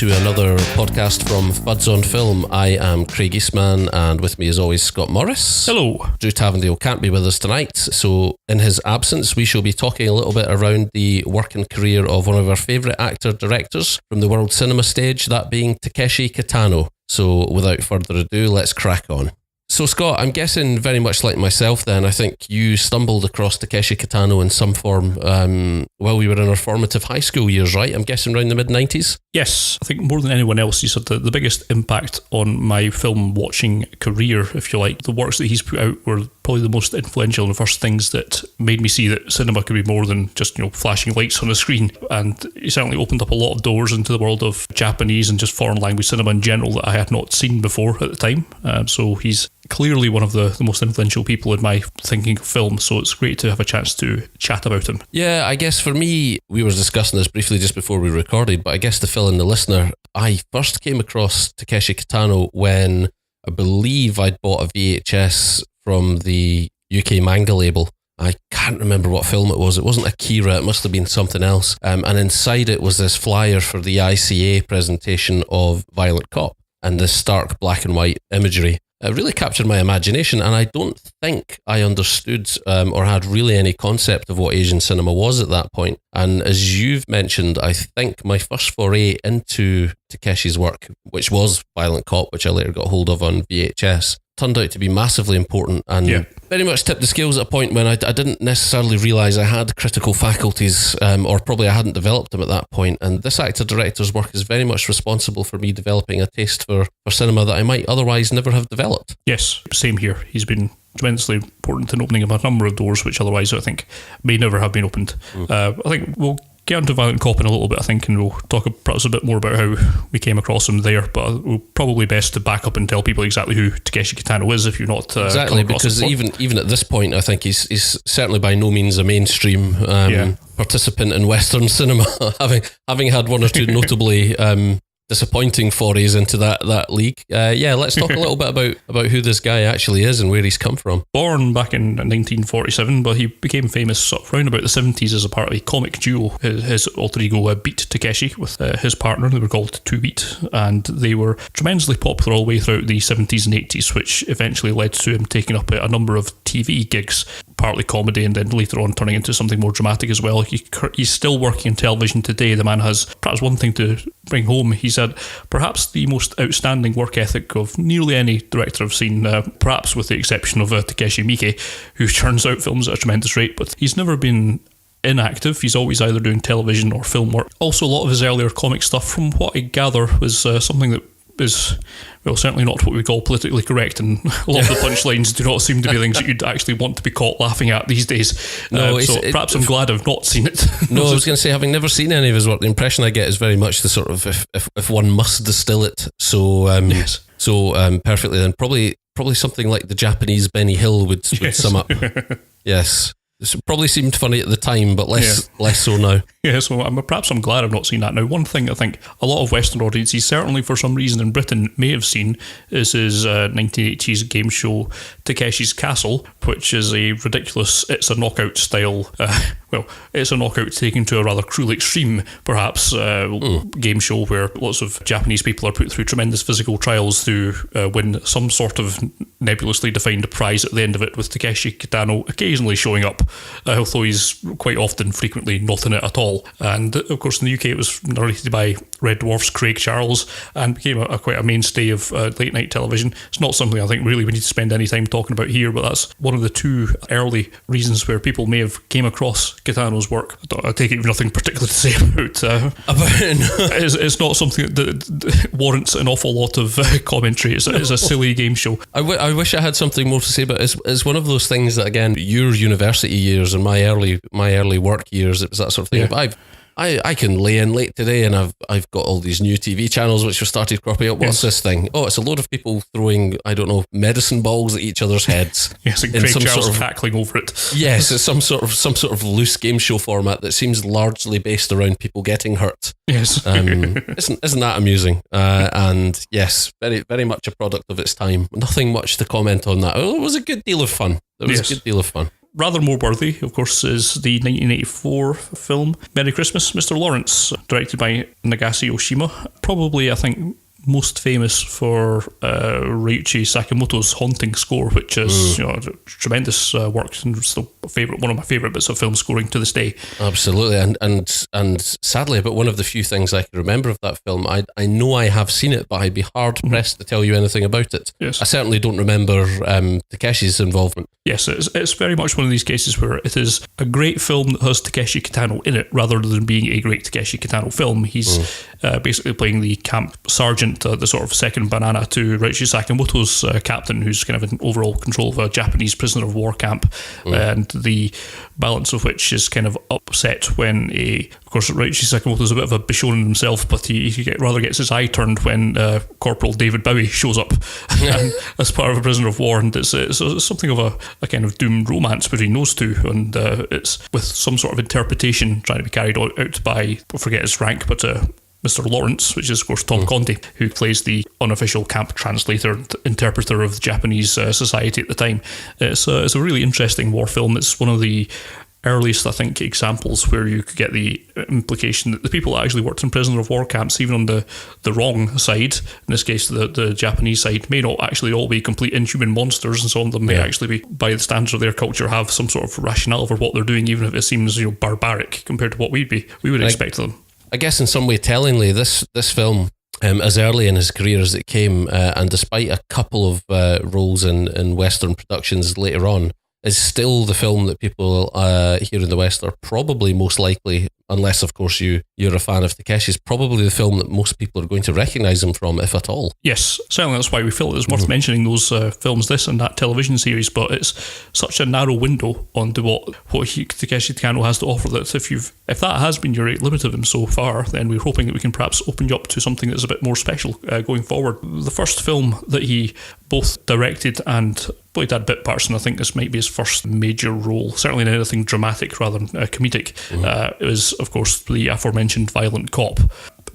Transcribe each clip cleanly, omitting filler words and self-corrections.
to another podcast from Fuds on Film. I am Craig Eastman, and with me as always Scott Morris. Hello. Drew Tavendale can't be with us tonight, so in his absence we shall be talking a little bit around the work and career of one of our favourite actor-directors from the world cinema stage, that being Takeshi Kitano. So without further ado, let's crack on. So Scott, I'm guessing very much like myself then, I think you stumbled across Takeshi Kitano in some form while we were in our formative high school years, right? I'm guessing around the mid-90s? Yes, I think more than anyone else, he's had the biggest impact on my film watching career, if you like. The works that he's put out were probably the most influential and the first things that made me see that cinema could be more than just, flashing lights on a screen. And he certainly opened up a lot of doors into the world of Japanese and just foreign language cinema in general that I had not seen before at the time. So he's clearly one of the most influential people in my thinking of film, so it's great to have a chance to chat about him. Yeah, I guess for me, we were discussing this briefly just before we recorded, but I guess to fill in the listener, I first came across Takeshi Kitano when I believe I'd bought a VHS from the UK manga label. I can't remember what film it was. It wasn't Akira, it must have been something else. And inside it was this flyer for the ICA presentation of Violent Cop and this stark black and white imagery. It really captured my imagination, and I don't think I understood or had really any concept of what Asian cinema was at that point. And as you've mentioned, I think my first foray into Takeshi's work, which was Violent Cop, which I later got hold of on VHS, turned out to be massively important and very much tipped the scales at a point when I didn't necessarily realise I had critical faculties, or probably I hadn't developed them at that point. And this actor-director's work is very much responsible for me developing a taste for cinema that I might otherwise never have developed. Yes, same here. He's been tremendously important in opening up a number of doors which otherwise I think may never have been opened. I think we'll get onto Violent Cop in a little bit, I think, and we'll talk perhaps a bit more about how we came across him there, but we'll probably best to back up and tell people exactly who Takeshi Kitano is if you're not exactly, because even at this point I think he's certainly by no means a mainstream participant in Western cinema, having had one or two notably disappointing forays into that league. Let's talk a little bit about who this guy actually is and where he's come from. Born back in 1947, but he became famous sort of around about the 70s as a part of a comic duo. His alter ego Beat Takeshi with his partner. They were called 2 Beat, and they were tremendously popular all the way throughout the 70s and 80s, which eventually led to him taking up a number of TV gigs, partly comedy and then later on turning into something more dramatic as well. He's still working in television today. The man has perhaps one thing to bring home. He's had perhaps the most outstanding work ethic of nearly any director I've seen, perhaps with the exception of Takeshi Miike, who churns out films at a tremendous rate, but he's never been inactive. He's always either doing television or film work. Also, a lot of his earlier comic stuff, from what I gather, was something that is, well, certainly not what we call politically correct, and a lot of the punchlines do not seem to be things that you'd actually want to be caught laughing at these days. So perhaps I'm glad I've not seen it. No, I was going to say, having never seen any of his work, the impression I get is very much the sort of, if one must distill it so perfectly, then probably something like the Japanese Benny Hill would sum up. Yes. This probably seemed funny at the time, but less so now. Yeah, so perhaps I'm glad I've not seen that now. One thing I think a lot of Western audiences, certainly for some reason in Britain, may have seen is his 1980s game show Takeshi's Castle, which is a ridiculous, it's a knockout style, it's a knockout taken to a rather cruel extreme, perhaps, game show where lots of Japanese people are put through tremendous physical trials to win some sort of nebulously defined prize at the end of it, with Takeshi Kitano occasionally showing up, although he's quite often, frequently not in it at all. And of course in the UK it was narrated by Red Dwarf's Craig Charles and became quite a mainstay of late night television. It's not something I think really we need to spend any time talking about here, but that's one of the two early reasons where people may have came across Kitano's work. I take it you've nothing particular to say about it's not something that warrants an awful lot of commentary. It's a silly game show. I wish I had something more to say, but it's one of those things that, again, your university years and my early work years, it was that sort of thing. Yeah. I can lay in late today and I've got all these new TV channels which have started cropping up. What's this thing? Oh, it's a load of people throwing, I don't know, medicine balls at each other's heads. Yes, and Craig Charles cackling over it. Yes, it's some sort of loose game show format that seems largely based around people getting hurt. Yes. Isn't that amusing? And yes, very, very much a product of its time. Nothing much to comment on that. It was a good deal of fun. A good deal of fun. rather more worthy, of course, is the 1984 film Merry Christmas, Mr. Lawrence, directed by Nagase Oshima. Probably, I think, most famous for Ryuichi Sakamoto's haunting score, which is tremendous work and still one of my favourite bits of film scoring to this day. Absolutely, and sadly, about one of the few things I can remember of that film, I know I have seen it, but I'd be hard pressed to tell you anything about it. Yes. I certainly don't remember Takeshi's involvement. Yes, it's very much one of these cases where it is a great film that has Takeshi Kitano in it, rather than being a great Takeshi Kitano film. He's basically playing the camp sergeant, the sort of second banana to Ryuichi Sakamoto's captain, who's kind of in overall control of a Japanese prisoner of war camp, and the balance of which is kind of upset when of course, Ryuichi Sakamoto's a bit of a Bishonen himself, but he rather gets his eye turned when Corporal David Bowie shows up as part of a prisoner of war, and it's something of a kind of doomed romance between those two, and it's with some sort of interpretation trying to be carried out by, I forget his rank, but Mr. Lawrence, which is, of course, Tom Conti, who plays the unofficial camp translator and interpreter of Japanese society at the time. It's a really interesting war film. It's one of the earliest, I think, examples where you could get the implication that the people that actually worked in prisoner of war camps, even on the wrong side, in this case the Japanese side, may not actually all be complete inhuman monsters, and some of them may actually be, by the standards of their culture, have some sort of rationale for what they're doing, even if it seems barbaric compared to what we would expect of them. I guess in some way, tellingly, this film, as early in his career as it came, and despite a couple of roles in Western productions later on, is still the film that people here in the West are probably most likely, unless of course you're a fan of Takeshi's, probably the film that most people are going to recognise him from, if at all. Yes, certainly that's why we feel it was worth mentioning those films, this and that television series, but it's such a narrow window onto what Takeshi Kitano has to offer, that if that has been your rate limit of him so far, then we're hoping that we can perhaps open you up to something that's a bit more special going forward. The first film that he both directed and played had bit parts, and I think this might be his first major role, certainly in anything dramatic rather than comedic. It was, of course, the aforementioned Violent Cop.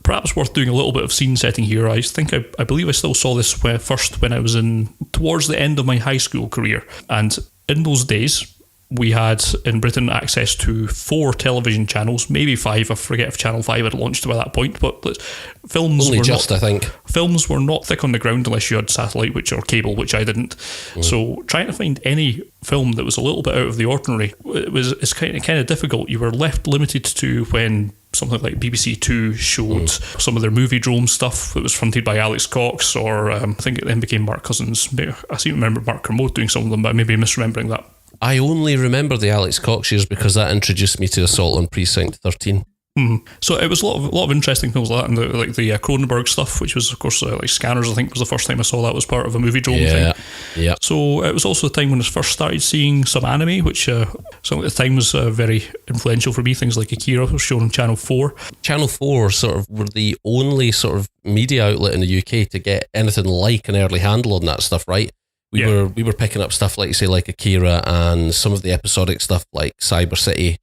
Perhaps worth doing a little bit of scene setting here. I believe I still saw this first when I was towards the end of my high school career, and in those days we had in Britain access to 4 television channels, maybe 5. I forget if Channel 5 had launched by that point, but films films were not thick on the ground unless you had satellite or cable, which I didn't. So trying to find any film that was a little bit out of the ordinary, it's kind of difficult. You were left limited to when something like BBC Two showed some of their movie drone stuff that was fronted by Alex Cox, or I think it then became Mark Cousins. I seem to remember Mark Kermode doing some of them, but I may be misremembering that. I only remember the Alex Cox years because that introduced me to Assault on Precinct 13. So it was a lot of interesting films like that, and the Cronenberg stuff, which was, of course, like Scanners, I think was the first time I saw that was part of a movie drone thing. Yeah. So it was also the time when I first started seeing some anime, which some at the time was very influential for me. Things like Akira was shown on Channel 4. Channel 4 sort of were the only sort of media outlet in the UK to get anything like an early handle on that stuff, right? We were picking up stuff like, say, like Akira, and some of the episodic stuff like Cyber City,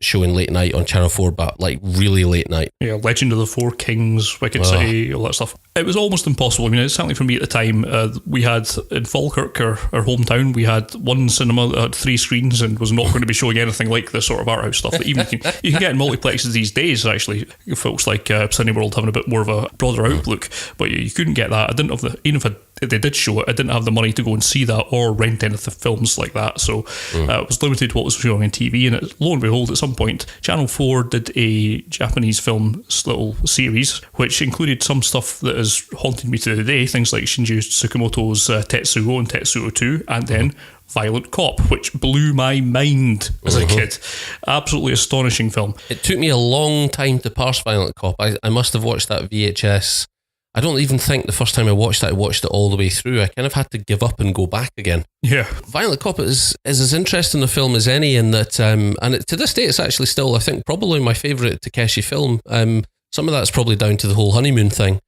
showing late night on Channel 4, but like really late night. Yeah, Legend of the Four Kings, Wicked City, all that stuff. It was almost impossible. I mean, certainly for me at the time, we had in Falkirk, our hometown, we had one cinema that had 3 screens and was not going to be showing anything like this sort of art house stuff that even you can get in multiplexes these days, actually. Folks like Cineworld having a bit more of a broader outlook, but you couldn't get that. I didn't have even if they did show it, I didn't have the money to go and see that or rent any of the films like that, so it was limited to what was showing on TV. And lo and behold, at some point, Channel 4 did a Japanese film little series, which included some stuff that has haunted me to the day, things like Shinji Tsukamoto's Tetsuo and Tetsuo 2, and then Violent Cop, which blew my mind as a kid. Absolutely astonishing film. It took me a long time to parse Violent Cop. I must have watched that VHS. I don't even think the first time I watched it all the way through. I kind of had to give up and go back again. Yeah. Violent Cop is as interesting a film as any, in that, to this day, it's actually still, I think, probably my favourite Takeshi film. Some of that's probably down to the whole honeymoon thing.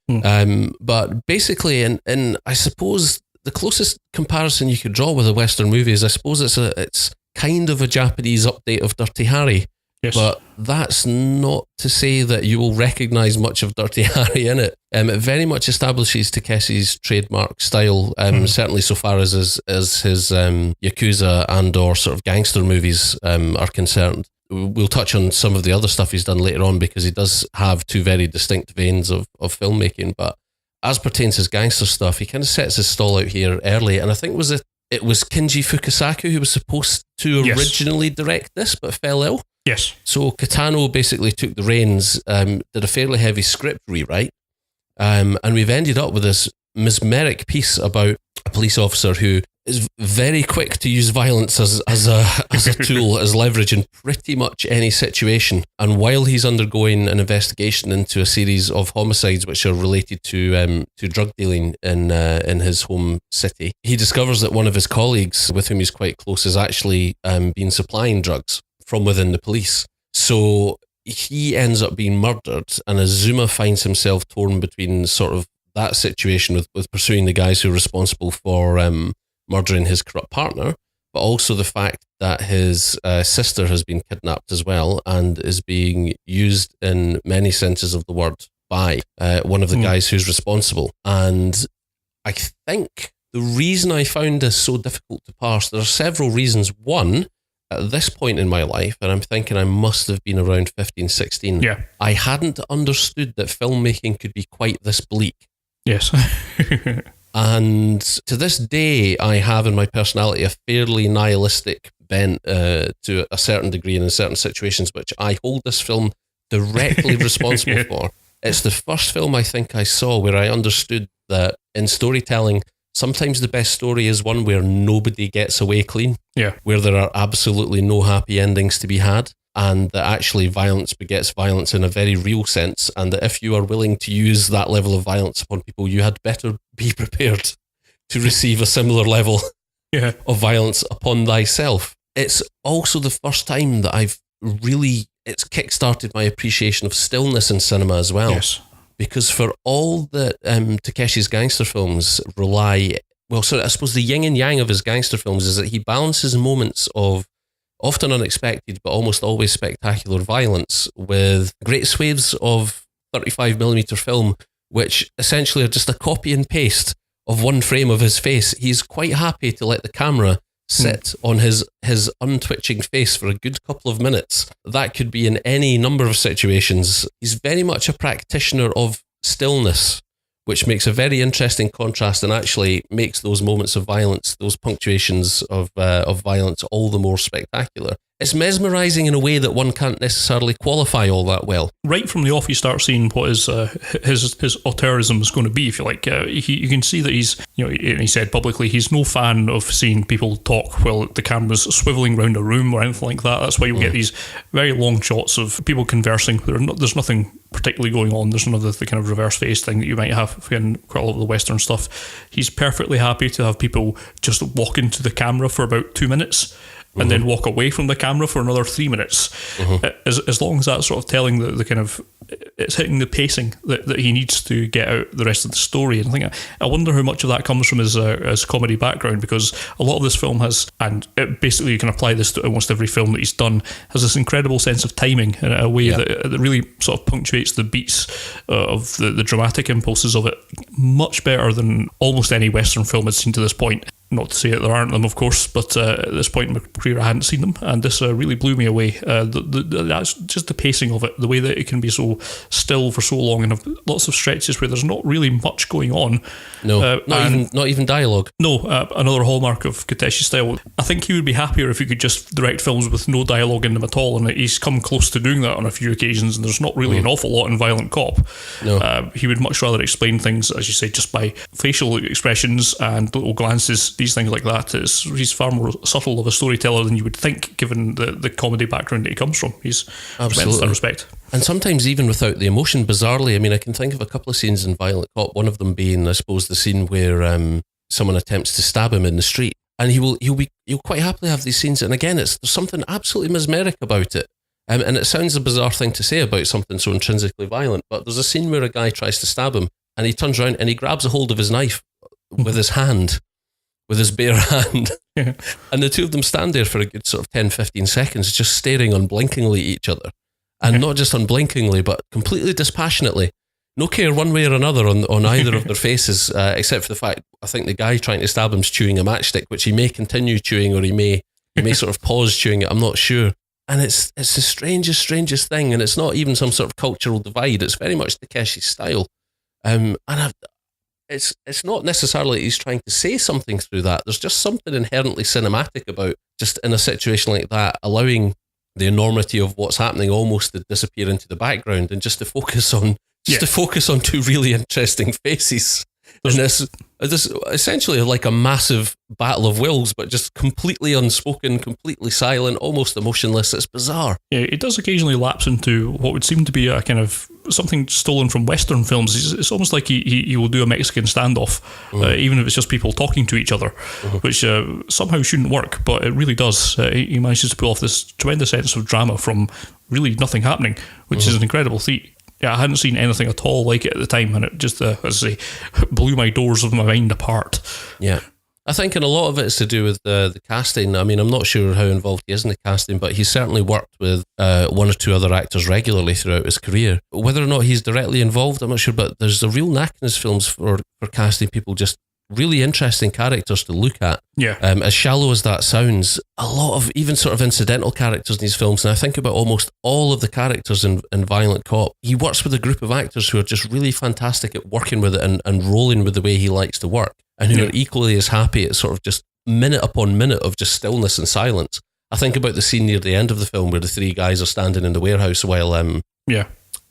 But basically, in I suppose the closest comparison you could draw with a Western movie is, I suppose it's kind of a Japanese update of Dirty Harry. Yes. But that's not to say that you will recognise much of Dirty Harry in it. It very much establishes Takeshi's trademark style, certainly so far as his Yakuza and or sort of gangster movies are concerned. We'll touch on some of the other stuff he's done later on because he does have two very distinct veins of filmmaking. But as pertains to his gangster stuff, he kind of sets his stall out here early. And I think it was Kinji Fukasaku who was supposed to originally direct this, but fell ill. Yes. So Kitano basically took the reins, did a fairly heavy script rewrite, and we've ended up with this mesmeric piece about a police officer who is very quick to use violence as a tool, as leverage in pretty much any situation. And while he's undergoing an investigation into a series of homicides which are related to drug dealing in his home city, he discovers that one of his colleagues, with whom he's quite close, has actually been supplying drugs from within the police. So he ends up being murdered, and Azuma finds himself torn between sort of that situation with pursuing the guys who are responsible for murdering his corrupt partner, but also the fact that his sister has been kidnapped as well and is being used in many senses of the word by one of the guys who's responsible. And I think the reason I found this so difficult to parse, there are several reasons. One, at this point in my life, and I'm thinking I must have been around 15, 16, I hadn't understood that filmmaking could be quite this bleak. Yes. And to this day, I have in my personality a fairly nihilistic bent to a certain degree and in certain situations, which I hold this film directly responsible for. It's the first film I think I saw where I understood that in storytelling, sometimes the best story is one where nobody gets away clean, where there are absolutely no happy endings to be had, and that actually violence begets violence in a very real sense, and that if you are willing to use that level of violence upon people, you had better be prepared to receive a similar level of violence upon thyself. It's also the first time that it's kickstarted my appreciation of stillness in cinema as well. Yes. Because for all that Takeshi's gangster films rely, I suppose the yin and yang of his gangster films is that he balances moments of often unexpected but almost always spectacular violence with great swathes of 35mm film, which essentially are just a copy and paste of one frame of his face. He's quite happy to let the camera sit on his untwitching face for a good couple of minutes. That could be in any number of situations. He's very much a practitioner of stillness, which makes a very interesting contrast and actually makes those moments of violence, those punctuations of violence, all the more spectacular. It's mesmerising in a way that one can't necessarily qualify all that well. Right from the off, you start seeing what his auteurism is going to be, if you like. You can see that he's, he said publicly, he's no fan of seeing people talk while the camera's swiveling around a room or anything like that. That's why you get these very long shots of people conversing. There's nothing particularly going on. There's none of the kind of reverse face thing that you might have in quite a lot of the Western stuff. He's perfectly happy to have people just walk into the camera for about 2 minutes and then walk away from the camera for another 3 minutes. As long as that's sort of telling the kind of, it's hitting the pacing that he needs to get out the rest of the story. And I wonder how much of that comes from his comedy background, because a lot of this film has, and it basically you can apply this to almost every film that he's done, has this incredible sense of timing in a way that really sort of punctuates the beats of the dramatic impulses of it much better than almost any Western film I'd seen to this point. Not to say that there aren't them, of course, but at this point in my career I hadn't seen them, and this really blew me away. That's just the pacing of it, the way that it can be so still for so long and have lots of stretches where there's not really much going on. No, not even dialogue. No, another hallmark of Takeshi's style. I think he would be happier if he could just direct films with no dialogue in them at all, and he's come close to doing that on a few occasions, and there's not really an awful lot in Violent Cop. No. He would much rather explain things, as you say, just by facial expressions and little glances. These things like that. He's far more subtle of a storyteller than you would think, given the comedy background that he comes from. He's tremendous in that respect. And sometimes even without the emotion, bizarrely, I mean, I can think of a couple of scenes in Violent Cop, one of them being, I suppose, the scene where someone attempts to stab him in the street. And he'll quite happily have these scenes. And again, there's something absolutely mesmeric about it. And it sounds a bizarre thing to say about something so intrinsically violent, but there's a scene where a guy tries to stab him and he turns around and he grabs a hold of his knife with his hand, with his bare hand. Yeah. And the two of them stand there for a good sort of 10, 15 seconds, just staring unblinkingly at each other. And not just unblinkingly, but completely dispassionately. No care one way or another on either of their faces, except for the fact, I think the guy trying to stab him's chewing a matchstick, which he may continue chewing, or he may sort of pause chewing it, I'm not sure. And it's the strangest thing, and it's not even some sort of cultural divide, it's very much Takeshi's style. It's not necessarily he's trying to say something through that. There's just something inherently cinematic about just in a situation like that, allowing the enormity of what's happening almost to disappear into the background and just to focus on two really interesting faces. And this essentially like a massive battle of wills, but just completely unspoken, completely silent, almost emotionless. It's bizarre. Yeah, it does occasionally lapse into what would seem to be a kind of something stolen from Western films. It's almost like he will do a Mexican standoff, even if it's just people talking to each other, which somehow shouldn't work, but it really does. He manages to pull off this tremendous sense of drama from really nothing happening, which is an incredible feat. Yeah, I hadn't seen anything at all like it at the time, and it just, as I say, blew my doors of my mind apart. Yeah. I think, and a lot of it is to do with the casting. I mean, I'm not sure how involved he is in the casting, but he's certainly worked with one or two other actors regularly throughout his career. Whether or not he's directly involved, I'm not sure, but there's a real knack in his films for casting people just really interesting characters to look at. Yeah. As shallow as that sounds, a lot of even sort of incidental characters in these films, and I think about almost all of the characters in Violent Cop, he works with a group of actors who are just really fantastic at working with it and rolling with the way he likes to work, and who are equally as happy at sort of just minute upon minute of just stillness and silence. I think about the scene near the end of the film where the three guys are standing in the warehouse while the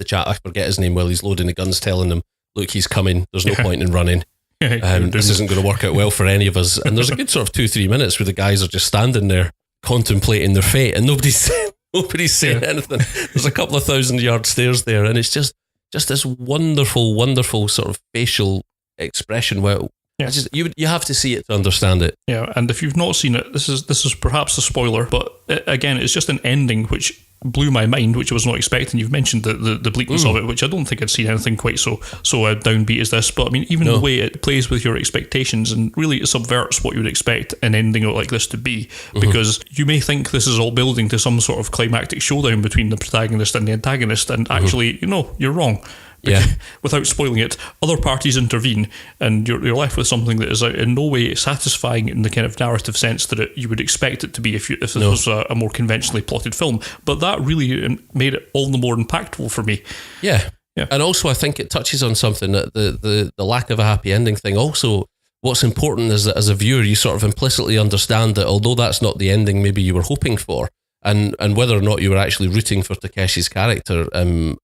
chap, I forget his name, while he's loading the guns, telling them, look, he's coming, there's no point in running. This isn't going to work out well for any of us. And there's a good sort of 2-3 minutes where the guys are just standing there contemplating their fate, and nobody's saying anything. There's a couple of 1,000-yard stares there, and it's just this wonderful sort of facial expression where you have to see it to understand it. Yeah, and if you've not seen it, this is perhaps a spoiler, but again, it's just an ending which blew my mind, which I was not expecting. You've mentioned the bleakness of it, which I don't think I'd seen anything quite so downbeat as this. But I mean, even the way it plays with your expectations, and really it subverts what you would expect an ending like this to be, because you may think this is all building to some sort of climactic showdown between the protagonist and the antagonist, and actually, you're wrong. Yeah. Without spoiling it, other parties intervene, and you're left with something that is in no way satisfying in the kind of narrative sense that you would expect it to be if this was a more conventionally plotted film. But that really made it all the more impactful for me. Yeah. And also I think it touches on something that the lack of a happy ending thing. Also, what's important is that as a viewer, you sort of implicitly understand that although that's not the ending maybe you were hoping for, and whether or not you were actually rooting for Takeshi's character,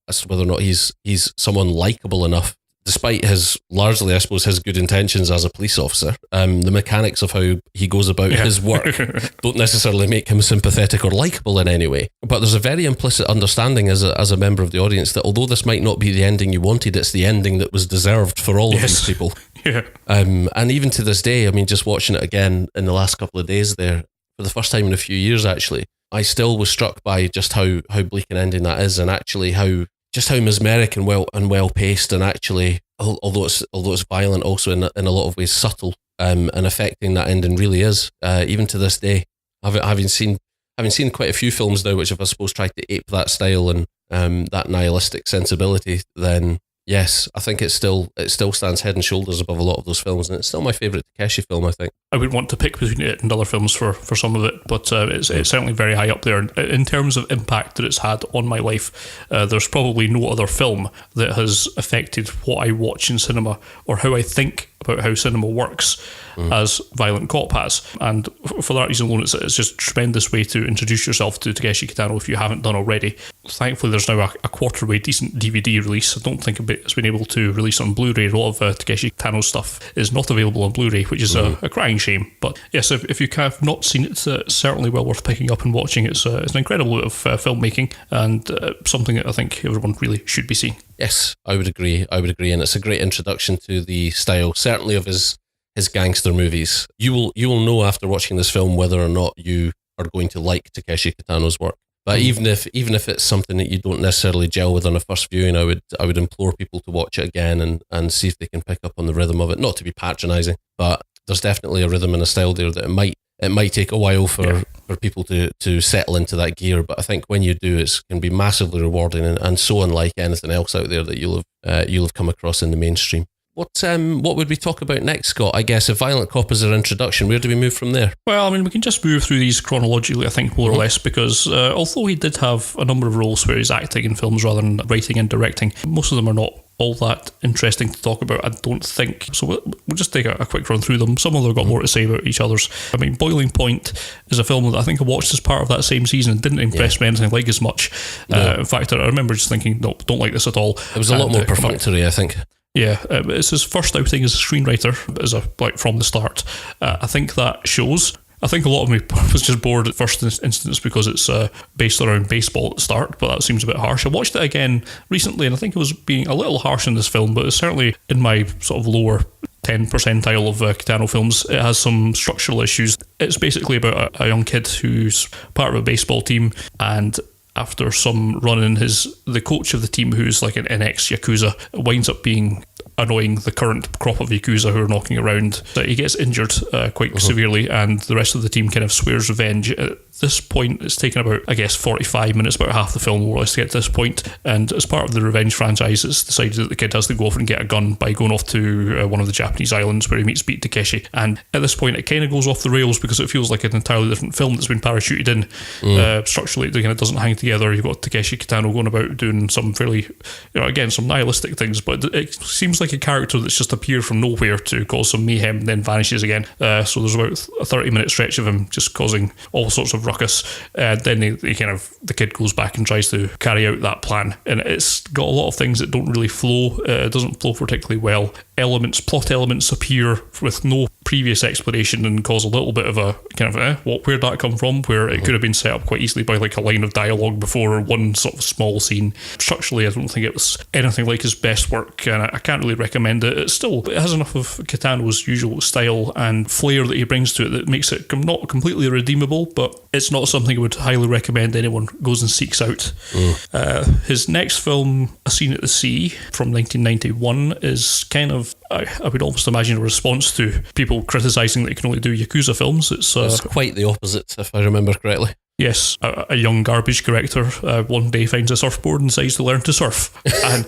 as to whether or not he's someone likable enough, despite his largely, I suppose, his good intentions as a police officer, the mechanics of how he goes about his work don't necessarily make him sympathetic or likable in any way. But there's a very implicit understanding as a member of the audience that although this might not be the ending you wanted, it's the ending that was deserved for all of these people. Yeah. And even to this day, I mean, just watching it again in the last couple of days there, for the first time in a few years actually, I still was struck by just how bleak an ending that is, and actually how mesmeric and well paced, and actually although it's violent, also in a lot of ways subtle, and affecting that ending really is. Even to this day, having seen quite a few films now which have, I suppose, tried to ape that style and that nihilistic sensibility, then yes, I think it still stands head and shoulders above a lot of those films, and it's still my favourite Takeshi film, I think. I would want to pick between it and other films for some of it, but it's certainly very high up there. In terms of impact that it's had on my life, there's probably no other film that has affected what I watch in cinema or how I think about how cinema works as Violent Cop has. And for that reason alone, it's just a tremendous way to introduce yourself to Takeshi Kitano if you haven't done already. Thankfully, there's now a quarter-way decent DVD release. I don't think it's been able to release on Blu-ray. A lot of Takeshi Kitano stuff is not available on Blu-ray, which is a crying shame. But yes, if you have not seen it, it's certainly well worth picking up and watching. It's an incredible bit of filmmaking, and something that I think everyone really should be seeing. Yes, I would agree, and it's a great introduction to the style, certainly of his gangster movies. You will know after watching this film whether or not you are going to like Takeshi Kitano's work. But even if it's something that you don't necessarily gel with on a first viewing, I would implore people to watch it again and see if they can pick up on the rhythm of it. Not to be patronising, but there's definitely a rhythm and a style there that it might take a while for people to settle into that gear, but I think when you do, it's going to be massively rewarding and so unlike anything else out there that you'll have come across in the mainstream. What would we talk about next, Scott? I guess if Violent Cop is our introduction, where do we move from there? Well, I mean, we can just move through these chronologically, I think, more or less, because although he did have a number of roles where he's acting in films rather than writing and directing, most of them are not all that interesting to talk about, I don't think. So we'll just take a quick run through them. Some of them have got more to say about each other's. I mean, Boiling Point is a film that I think I watched as part of that same season and didn't impress me anything like as much. No. In fact, I remember just thinking, no, don't like this at all. It was a lot more perfunctory, I think. Yeah, it's his first outing as a screenwriter, from the start. I think that shows. I think a lot of me was just bored at first instance because it's based around baseball at the start, but that seems a bit harsh. I watched it again recently, and I think it was being a little harsh in this film, but it's certainly in my sort of lower 10 percentile of Kitano films. It has some structural issues. It's basically about a young kid who's part of a baseball team, and after some run-in, the coach of the team, who's like an ex-Yakuza, winds up being annoying the current crop of Yakuza who are knocking around. He gets injured quite severely, and the rest of the team kind of swears revenge. At this point, it's taken about, I guess, 45 minutes, about half the film more or less, to get to this point. And as part of the revenge franchise, it's decided that the kid has to go off and get a gun by going off to one of the Japanese islands where he meets Beat Takeshi. And at this point, it kind of goes off the rails because it feels like an entirely different film that's been parachuted in. Structurally, it kind of doesn't hang together. You've got Takeshi Kitano going about doing some fairly, again, some nihilistic things, but it seems like a character that's just appeared from nowhere to cause some mayhem and then vanishes again. So there's about a 30-minute stretch of him just causing all sorts of ruckus. Then the kid goes back and tries to carry out that plan, and it's got a lot of things that don't really flow. It doesn't flow particularly well. Plot elements appear with no previous explanation and cause a little bit of a kind of where'd that come from, where it could have been set up quite easily by like a line of dialogue before or one sort of small scene. Structurally, I don't think it was anything like his best work, and I can't really recommend it. It has enough of Kitano's usual style and flair that he brings to it that makes it not completely redeemable, but it's not something I would highly recommend anyone goes and seeks out. His next film, A Scene at the Sea, from 1991, is kind of, I would almost imagine, a response to people criticising that he can only do Yakuza films. It's quite the opposite, if I remember correctly. Yes, a young garbage collector one day finds a surfboard and decides to learn to surf. And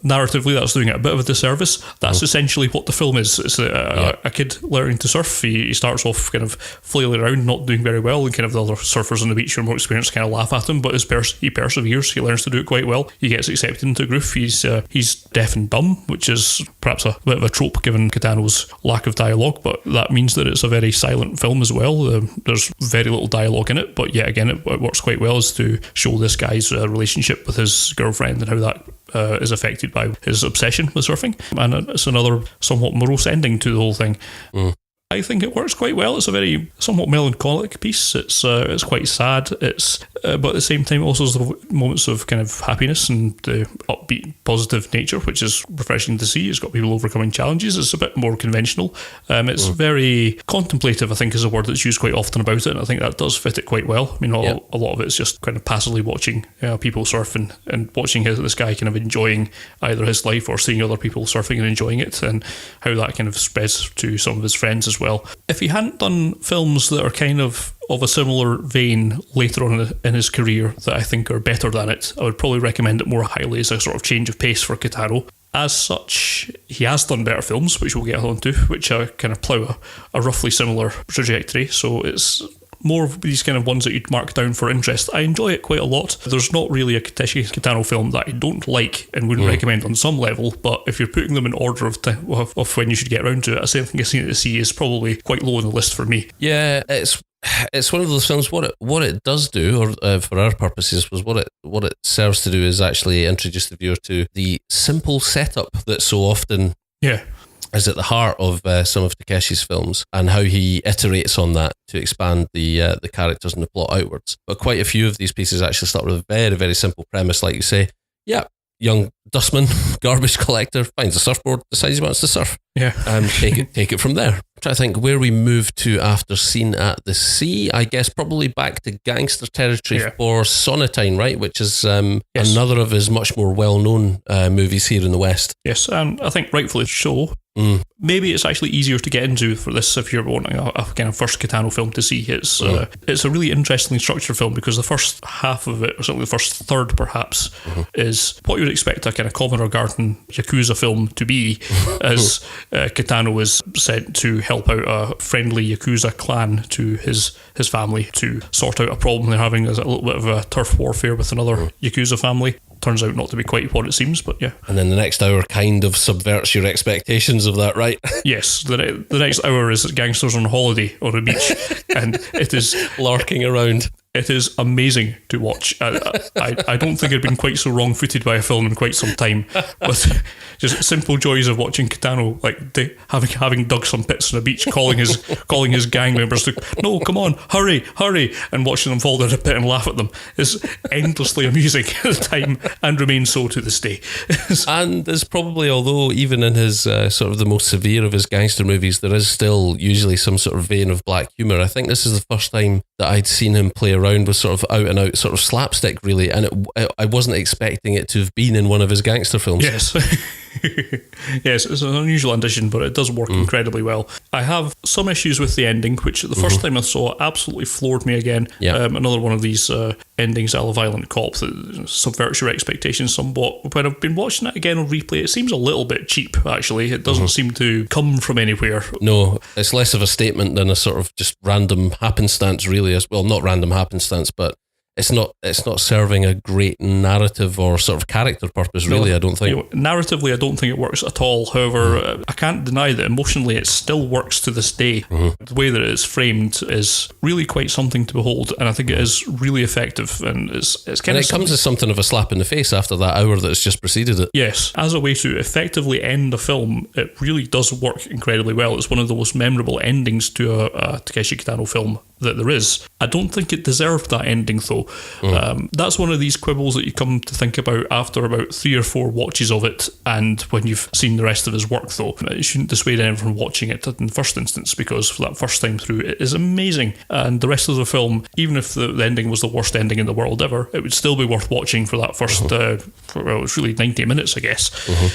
narratively that's doing it a bit of a disservice. That's essentially what the film is. It's a kid learning to surf. He starts off kind of flailing around, not doing very well, and kind of the other surfers on the beach who are more experienced kind of laugh at him, but he perseveres. He learns to do it quite well. He gets accepted into a group. He's deaf and dumb, which is perhaps a bit of a trope given Kitano's lack of dialogue, but that means that it's a very silent film as well. There's very little dialogue in it, but yet again it works quite well as to show this guy's relationship with his girlfriend and how that is affected by his obsession with surfing, and it's another somewhat morose ending to the whole thing. I think it works quite well. It's a very somewhat melancholic piece. It's quite sad. But at the same time, also has moments of kind of happiness and upbeat, positive nature, which is refreshing to see. It's got people overcoming challenges. It's a bit more conventional. It's very contemplative, I think, is a word that's used quite often about it, and I think that does fit it quite well. I mean, a lot of it's just kind of passively watching people surf and watching this guy kind of enjoying either his life or seeing other people surfing and enjoying it, and how that kind of spreads to some of his friends as well. If he hadn't done films that are kind of a similar vein later on in his career that I think are better than it, I would probably recommend it more highly as a sort of change of pace for Kitano. As such, he has done better films, which we'll get on to, which kind of plough a roughly similar trajectory. So it's more of these kind of ones that you'd mark down for interest. I enjoy it quite a lot. There's not really a Takeshi Kitano film that I don't like and wouldn't recommend on some level, but if you're putting them in order of when you should get around to it, I think A Scene at the Sea is probably quite low on the list for me. Yeah, it's one of those films. What it does do, or for our purposes, was what it serves to do is actually introduce the viewer to the simple setup that so often is at the heart of some of Takeshi's films, and how he iterates on that to expand the characters and the plot outwards. But quite a few of these pieces actually start with a very, very simple premise, like you say. Yeah, young dustman, garbage collector, finds a surfboard, decides he wants to surf. Yeah. And take it from there. I'm trying to think where we move to after Scene at the Sea. I guess probably back to gangster territory for Sonatine, right? Which is another of his much more well-known movies here in the West. Yes, and I think rightfully so. Maybe it's actually easier to get into for this if you're wanting a kind of first Kitano film to see. It's a really interestingly structured film because the first half of it, or certainly the first third perhaps, is what you would expect a kind of common or garden Yakuza film to be, as Kitano is sent to help out a friendly Yakuza clan to his family to sort out a problem they're having. There's a little bit of a turf warfare with another Yakuza family. Turns out not to be quite what it seems, but yeah. And then the next hour kind of subverts your expectations of that, right? Yes, the next hour is gangsters on holiday on a beach, and it is larking around. It is amazing to watch. I don't think I've been quite so wrong-footed by a film in quite some time, but just simple joys of watching Kitano, like having dug some pits on a beach, calling his gang members to, no, come on, hurry, and watching them fall down a pit and laugh at them is endlessly amusing at the time and remains so to this day. And there's probably, although even in his sort of the most severe of his gangster movies, there is still usually some sort of vein of black humour. I think this is the first time that I'd seen him play around with sort of out and out sort of slapstick, really, and I wasn't expecting it to have been in one of his gangster films. Yes. Yes, it's an unusual addition, but it does work incredibly well. I have some issues with the ending, which the first time I saw absolutely floored me again. Yeah. Another one of these endings a la Violent Cop that subverts your expectations somewhat. When I've been watching it again on replay, it seems a little bit cheap, actually. It doesn't seem to come from anywhere. No, it's less of a statement than a sort of just random happenstance, really. Well, not random happenstance, but it's not serving a great narrative or sort of character purpose, really. I don't think. Narratively, I don't think it works at all. However, I can't deny that emotionally it still works to this day. The way that it's framed is really quite something to behold, and I think it is really effective. And it's kind and of it comes as something of a slap in the face after that hour that's just preceded it. Yes, as a way to effectively end a film, it really does work incredibly well. It's one of the most memorable endings to a Takeshi Kitano film that there is. I don't think it deserved that ending, though. That's one of these quibbles that you come to think about after about 3 or 4 watches of it, and when you've seen the rest of his work, though. It shouldn't dissuade anyone from watching it in the first instance, because for that first time through, it is amazing. And the rest of the film, even if the ending was the worst ending in the world ever, it would still be worth watching for that first, well, it's really 90 minutes, I guess.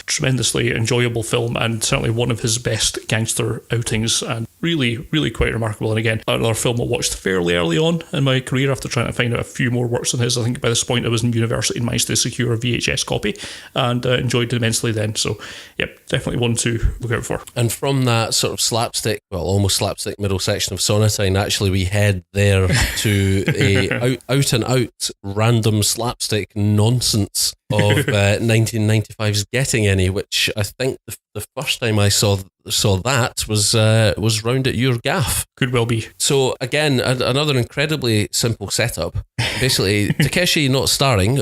Tremendously enjoyable film, and certainly one of his best gangster outings, and really, really quite remarkable. And again, another film I watched fairly early on in my career after trying to find out a few more works on his. I think by this point I was in university and managed to secure a VHS copy, and enjoyed it immensely then. So, yep, definitely one to look out for. And from that sort of slapstick, well, almost slapstick middle section of Sonatine, actually we head there to a out and out random slapstick nonsense of 1995's Getting Any, which I think the first time I saw that was round at your gaff. Could well be. So again, another incredibly simple setup. Basically, Takeshi not starring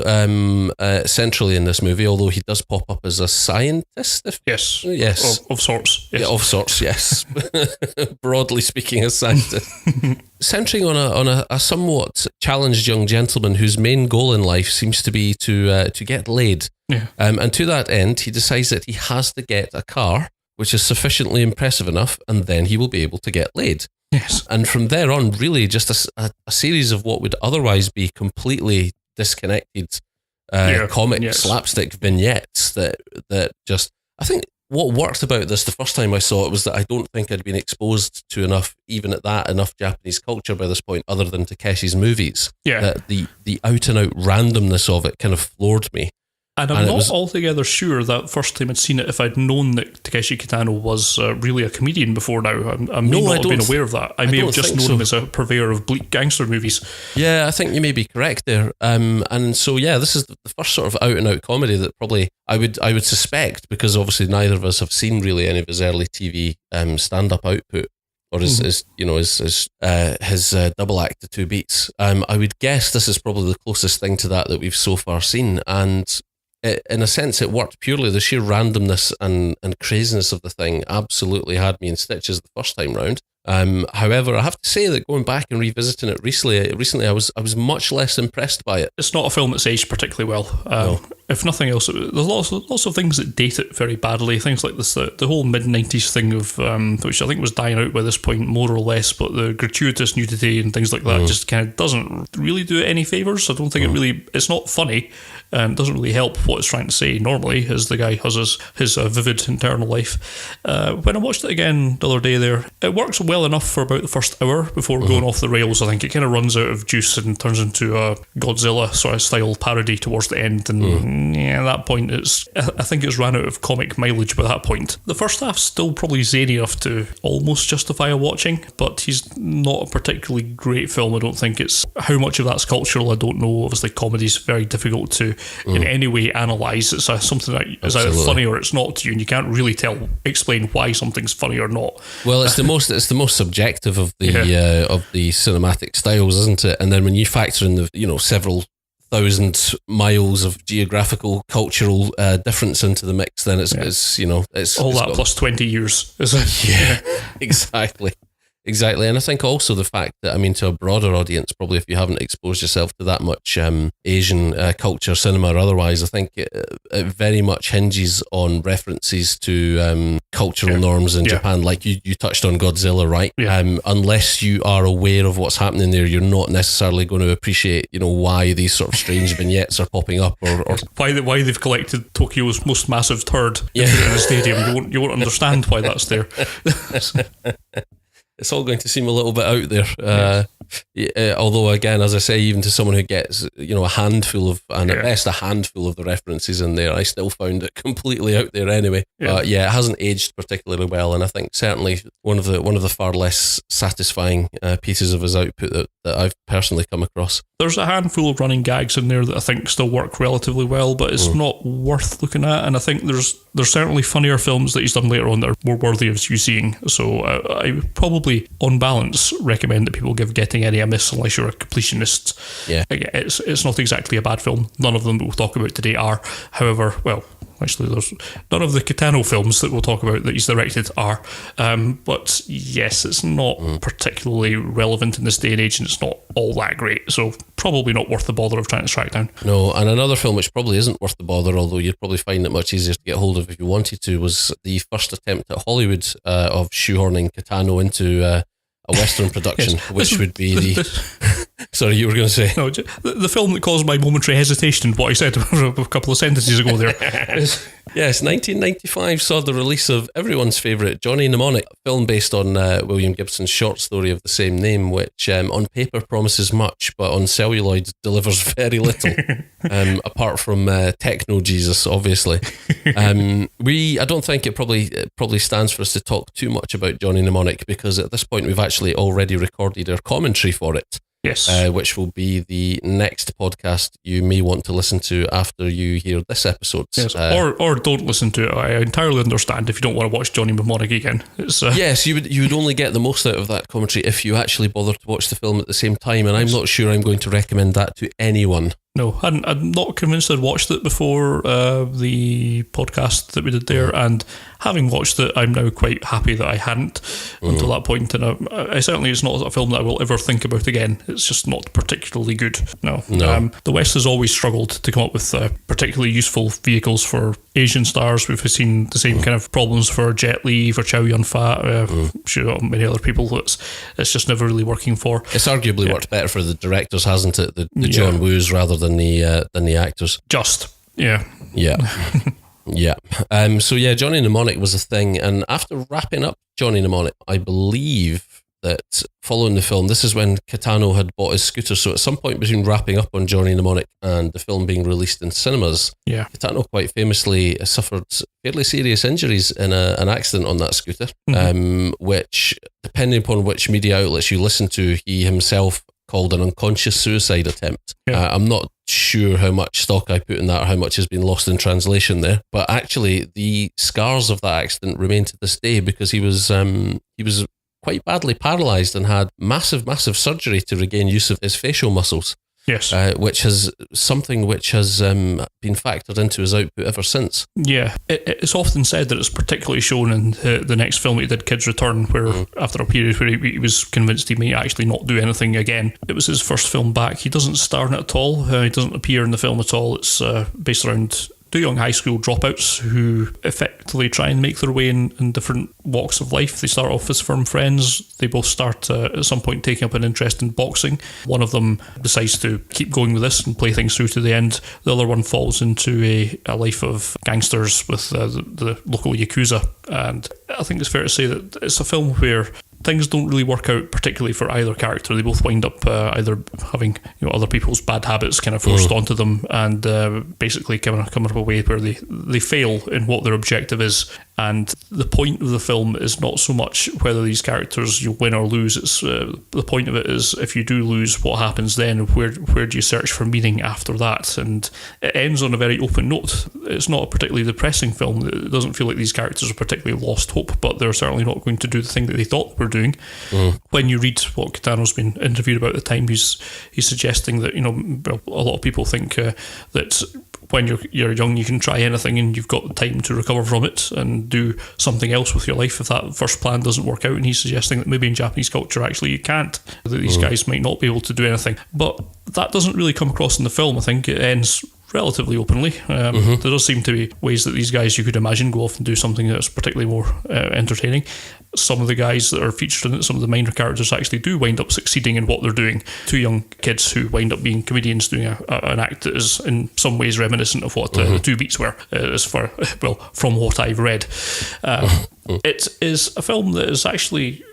centrally in this movie, although he does pop up as a scientist. Yes. Of sorts. Yes. Yeah, of sorts. Yes. Broadly speaking, a scientist. Centering on a somewhat challenged young gentleman whose main goal in life seems to be to get laid. Yeah. And to that end, he decides that he has to get a car which is sufficiently impressive enough, and then he will be able to get laid. Yes. And from there on, really just a series of what would otherwise be completely disconnected comic slapstick vignettes that just, I think what worked about this the first time I saw it was that I don't think I'd been exposed to enough Japanese culture by this point, other than Takeshi's movies. Yeah. That the out and out randomness of it kind of floored me. And I'm not altogether sure that first time I'd seen it if I'd known that Takeshi Kitano was really a comedian before now. I may not have been aware of that. I may have just known him as a purveyor of bleak gangster movies. Yeah, I think you may be correct there. And so, yeah, this is the first sort of out-and-out comedy that probably I would suspect, because obviously neither of us have seen really any of his early TV stand-up output, or his double act to 2 beats. I would guess this is probably the closest thing to that we've so far seen, and in a sense, it worked purely. The sheer randomness and craziness of the thing absolutely had me in stitches the first time round. However, I have to say that going back and revisiting it recently, I was much less impressed by it. It's not a film that's aged particularly well. No. If nothing else, there's lots of things that date it very badly. Things like this, the whole mid-90s thing of which I think was dying out by this point, more or less. But the gratuitous nudity and things like that just kind of doesn't really do it any favors. I don't think it's not funny. Doesn't really help what it's trying to say normally, as the guy has his vivid internal life. When I watched it again the other day there, it works well enough for about the first hour before going off the rails. I think it kind of runs out of juice and turns into a Godzilla sort of style parody towards the end, and at that point I think it's ran out of comic mileage by that point. The first half's still probably zany enough to almost justify a watching, but he's not a particularly great film. I don't think. It's how much of that's cultural, I don't know. Obviously comedy's very difficult to in any way analyse. It's something that is either funny or it's not to you, and you can't really explain why something's funny or not. Well, it's the most subjective of the cinematic styles, isn't it? And then when you factor in the several thousand miles of geographical cultural difference into the mix, then it's all that plus 20 years. Exactly, and I think also the fact that, to a broader audience, probably if you haven't exposed yourself to that much Asian culture, cinema or otherwise, I think it very much hinges on references to cultural norms in Japan. Like you touched on Godzilla, right? Yeah. Unless you are aware of what's happening there, you're not necessarily going to appreciate, why these sort of strange vignettes are popping up, or why they've collected Tokyo's most massive turd in the stadium. You won't understand why that's there. It's all going to seem a little bit out there. Although, again, as I say, even to someone who gets, a handful of, and at best a handful of the references in there, I still found it completely out there anyway. Yeah. But it hasn't aged particularly well, and I think certainly one of the far less satisfying pieces of his output that I've personally come across. There's a handful of running gags in there that I think still work relatively well, but it's not worth looking at, and I think there's certainly funnier films that he's done later on that are more worthy of you seeing. So I would probably, on balance, recommend that people give Getting Any a miss unless you're a completionist. Yeah, it's not exactly a bad film. None of them that we'll talk about today are. However, actually, there's none of the Kitano films that we'll talk about that he's directed are. But yes, it's not particularly relevant in this day and age, and it's not all that great. So probably not worth the bother of trying to track down. No, and another film which probably isn't worth the bother, although you'd probably find it much easier to get hold of if you wanted to, was the first attempt at Hollywood of shoehorning Kitano into a Western production, which would be the... Sorry, you were going to say? No, the film that caused my momentary hesitation in what I said a couple of sentences ago there. Yes, 1995 saw the release of everyone's favourite Johnny Mnemonic, a film based on William Gibson's short story of the same name, which on paper promises much, but on celluloid delivers very little, apart from Techno Jesus, obviously. I don't think it probably stands for us to talk too much about Johnny Mnemonic, because at this point we've actually already recorded our commentary for it. Yes. Which will be the next podcast you may want to listen to after you hear this episode. Yes. Or don't listen to it. I entirely understand if you don't want to watch Johnny Mnemonic again. Yes, you would only get the most out of that commentary if you actually bother to watch the film at the same time, and I'm not sure I'm going to recommend that to anyone. No, I'm not convinced I'd watched it before the podcast that we did there, and having watched it, I'm now quite happy that I hadn't until that point, and I certainly, it's not a film that I will ever think about again. It's just not particularly good. No. The West has always struggled to come up with particularly useful vehicles for Asian stars. We've seen the same kind of problems for Jet Li, for Chow Yun-fat, many other people. It's just never really working for. It's arguably worked better for the directors, hasn't it? The John Woos rather than the actors. Yeah. So Johnny Mnemonic was a thing, and after wrapping up Johnny Mnemonic, I believe that following the film, this is when Kitano had bought his scooter. So at some point between wrapping up on Johnny Mnemonic and the film being released in cinemas, Kitano quite famously suffered fairly serious injuries in an accident on that scooter, which, depending upon which media outlets you listen to, he himself called an unconscious suicide attempt. I'm not sure how much stock I put in that or how much has been lost in translation there, but actually the scars of that accident remain to this day, because he was quite badly paralysed and had massive surgery to regain use of his facial muscles. Yes. Which has been factored into his output ever since. Yeah, it's often said that it's particularly shown in the next film he did, Kids Return, where after a period where he was convinced he may actually not do anything again, it was his first film back. He doesn't star in it at all. He doesn't appear in the film at all. It's based around two young high school dropouts who effectively try and make their way in different walks of life. They start off as firm friends. They both start at some point taking up an interest in boxing. One of them decides to keep going with this and play things through to the end. The other one falls into a life of gangsters with the local Yakuza. And I think it's fair to say that it's a film where things don't really work out particularly for either character. They both wind up either having other people's bad habits kind of forced onto them, and basically coming up with a way where they fail in what their objective is. And the point of the film is not so much whether these characters you win or lose. It's the point of it is, if you do lose, what happens then? Where do you search for meaning after that? And it ends on a very open note. It's not a particularly depressing film. It doesn't feel like these characters have particularly lost hope, but they're certainly not going to do the thing that they thought they were doing. When you read what Kitano's been interviewed about at the time, he's suggesting that a lot of people think that when you're young you can try anything and you've got time to recover from it and do something else with your life if that first plan doesn't work out. And he's suggesting that maybe in Japanese culture actually you can't, that these guys might not be able to do anything. But that doesn't really come across in the film. I think it ends relatively openly. There does seem to be ways that these guys, you could imagine, go off and do something that's particularly more entertaining. Some of the guys that are featured in it, some of the minor characters, actually do wind up succeeding in what they're doing. Two young kids who wind up being comedians doing an act that is in some ways reminiscent of what the Two Beats were, from what I've read. It is a film that is actually,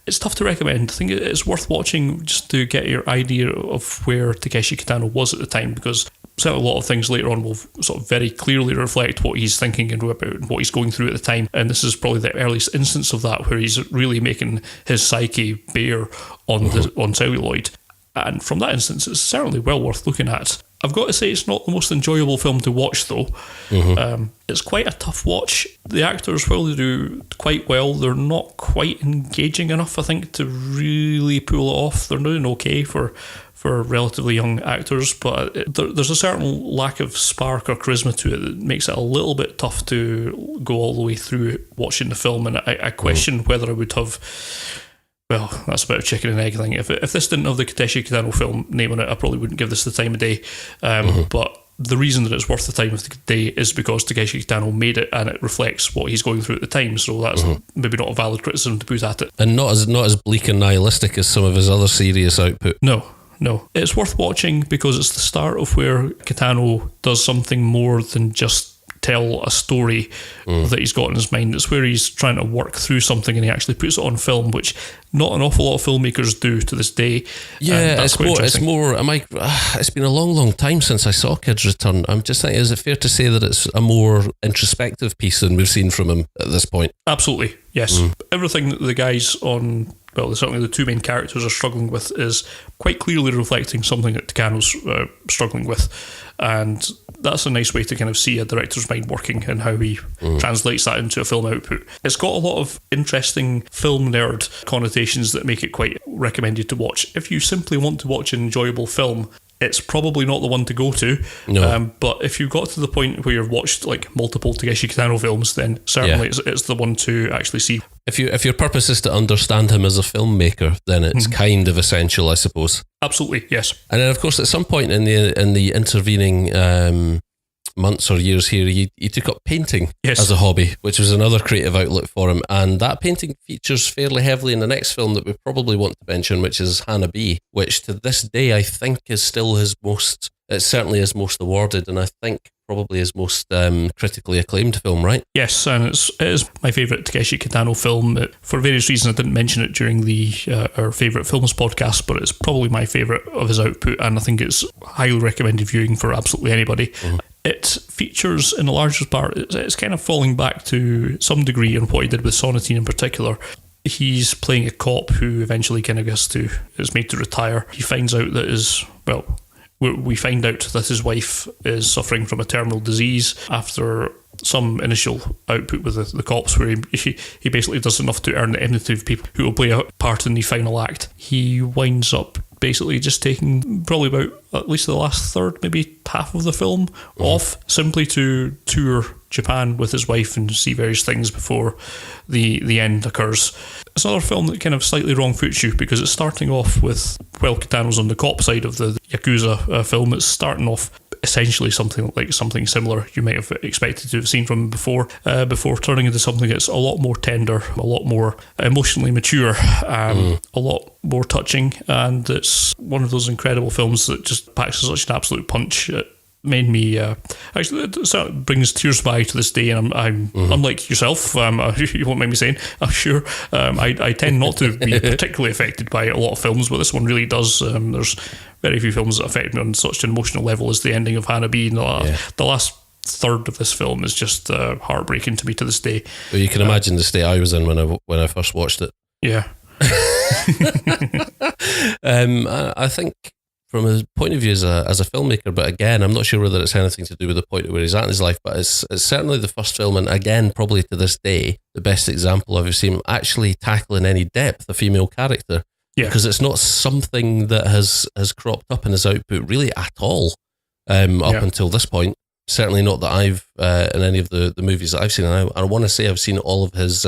it's tough to recommend. I think it's worth watching just to get your idea of where Takeshi Kitano was at the time, because certainly a lot of things later on will sort of very clearly reflect what he's thinking and about what he's going through at the time. And this is probably the earliest instance of that, where he's really making his psyche bare on celluloid. And from that instance, it's certainly well worth looking at. I've got to say, it's not the most enjoyable film to watch, though. It's quite a tough watch. The actors, while they do quite well, they're not quite engaging enough, I think, to really pull it off. They're doing okay for relatively young actors, but there's a certain lack of spark or charisma to it that makes it a little bit tough to go all the way through watching the film. And I question whether I would have... Well, that's a bit of chicken and egg thing. If this didn't have the Takeshi Kitano film name on it, I probably wouldn't give this the time of day. But the reason that it's worth the time of the day is because Takeshi Kitano made it, and it reflects what he's going through at the time. So that's maybe not a valid criticism to put at it. And not as bleak and nihilistic as some of his other serious output. No. It's worth watching because it's the start of where Kitano does something more than just tell a story that he's got in his mind. It's where he's trying to work through something and he actually puts it on film, which not an awful lot of filmmakers do to this day. Yeah, it's more. It's been a long time since I saw Kids Return. I'm just thinking, is it fair to say that it's a more introspective piece than we've seen from him at this point? Absolutely, yes. Everything that the guys on, well, certainly the two main characters are struggling with is quite clearly reflecting something that Takano's struggling with. And that's a nice way to kind of see a director's mind working and how he translates that into a film output. It's got a lot of interesting film nerd connotations that make it quite recommended to watch. If you simply want to watch an enjoyable film, it's probably not the one to go to. No. But if you got to the point where you've watched like multiple Takeshi Kitano films, then certainly it's the one to actually see. If your purpose is to understand him as a filmmaker, then it's kind of essential, I suppose. Absolutely, yes. And then, of course, at some point in the intervening months or years here, he took up painting as a hobby, which was another creative outlet for him. And that painting features fairly heavily in the next film that we probably want to mention, which is Hana-Bi, which to this day I think is still it's certainly his most awarded, and I think probably his most critically acclaimed film, right? Yes, and it is my favourite Takeshi Kitano film. For various reasons, I didn't mention it during our favourite films podcast, but it's probably my favourite of his output, and I think it's highly recommended viewing for absolutely anybody. It features, in the largest part, it's kind of falling back to some degree on what he did with Sonatine in particular. He's playing a cop who eventually kind of is made to retire. He finds out that we find out that his wife is suffering from a terminal disease after some initial output with the cops, where he basically does enough to earn the enmity of people who will play a part in the final act. He winds up basically just taking probably about at least the last third, maybe half of the film off, simply to tour Japan with his wife and see various things before the end occurs. It's another film that kind of slightly wrong foots you, because it's starting off with, while Kitano's on the cop side of the Yakuza film, it's starting off essentially something similar you might have expected to have seen from him before turning into something that's a lot more tender, a lot more emotionally mature, a lot more touching, and it's one of those incredible films that just packs such an absolute punch. It made me actually, it sort of brings tears to my eye to this day, and I'm unlike yourself, you won't mind me saying, I'm sure, I tend not to be particularly affected by a lot of films, but this one really does. There's very few films that affect me on such an emotional level as the ending of Hana-Bi. The last third of this film is just heartbreaking to me to this day. Well, you can imagine the state I was in when I first watched it. Yeah. I think from his point of view as a filmmaker, but again, I'm not sure whether it's anything to do with the point where he's at in his life, but it's certainly the first film, and again, probably to this day, the best example I've ever seen him actually tackle in any depth a female character. Yeah. Because it's not something that has cropped up in his output really at all up until this point. Certainly not that I've, in any of the movies that I've seen. And I want to say I've seen all of his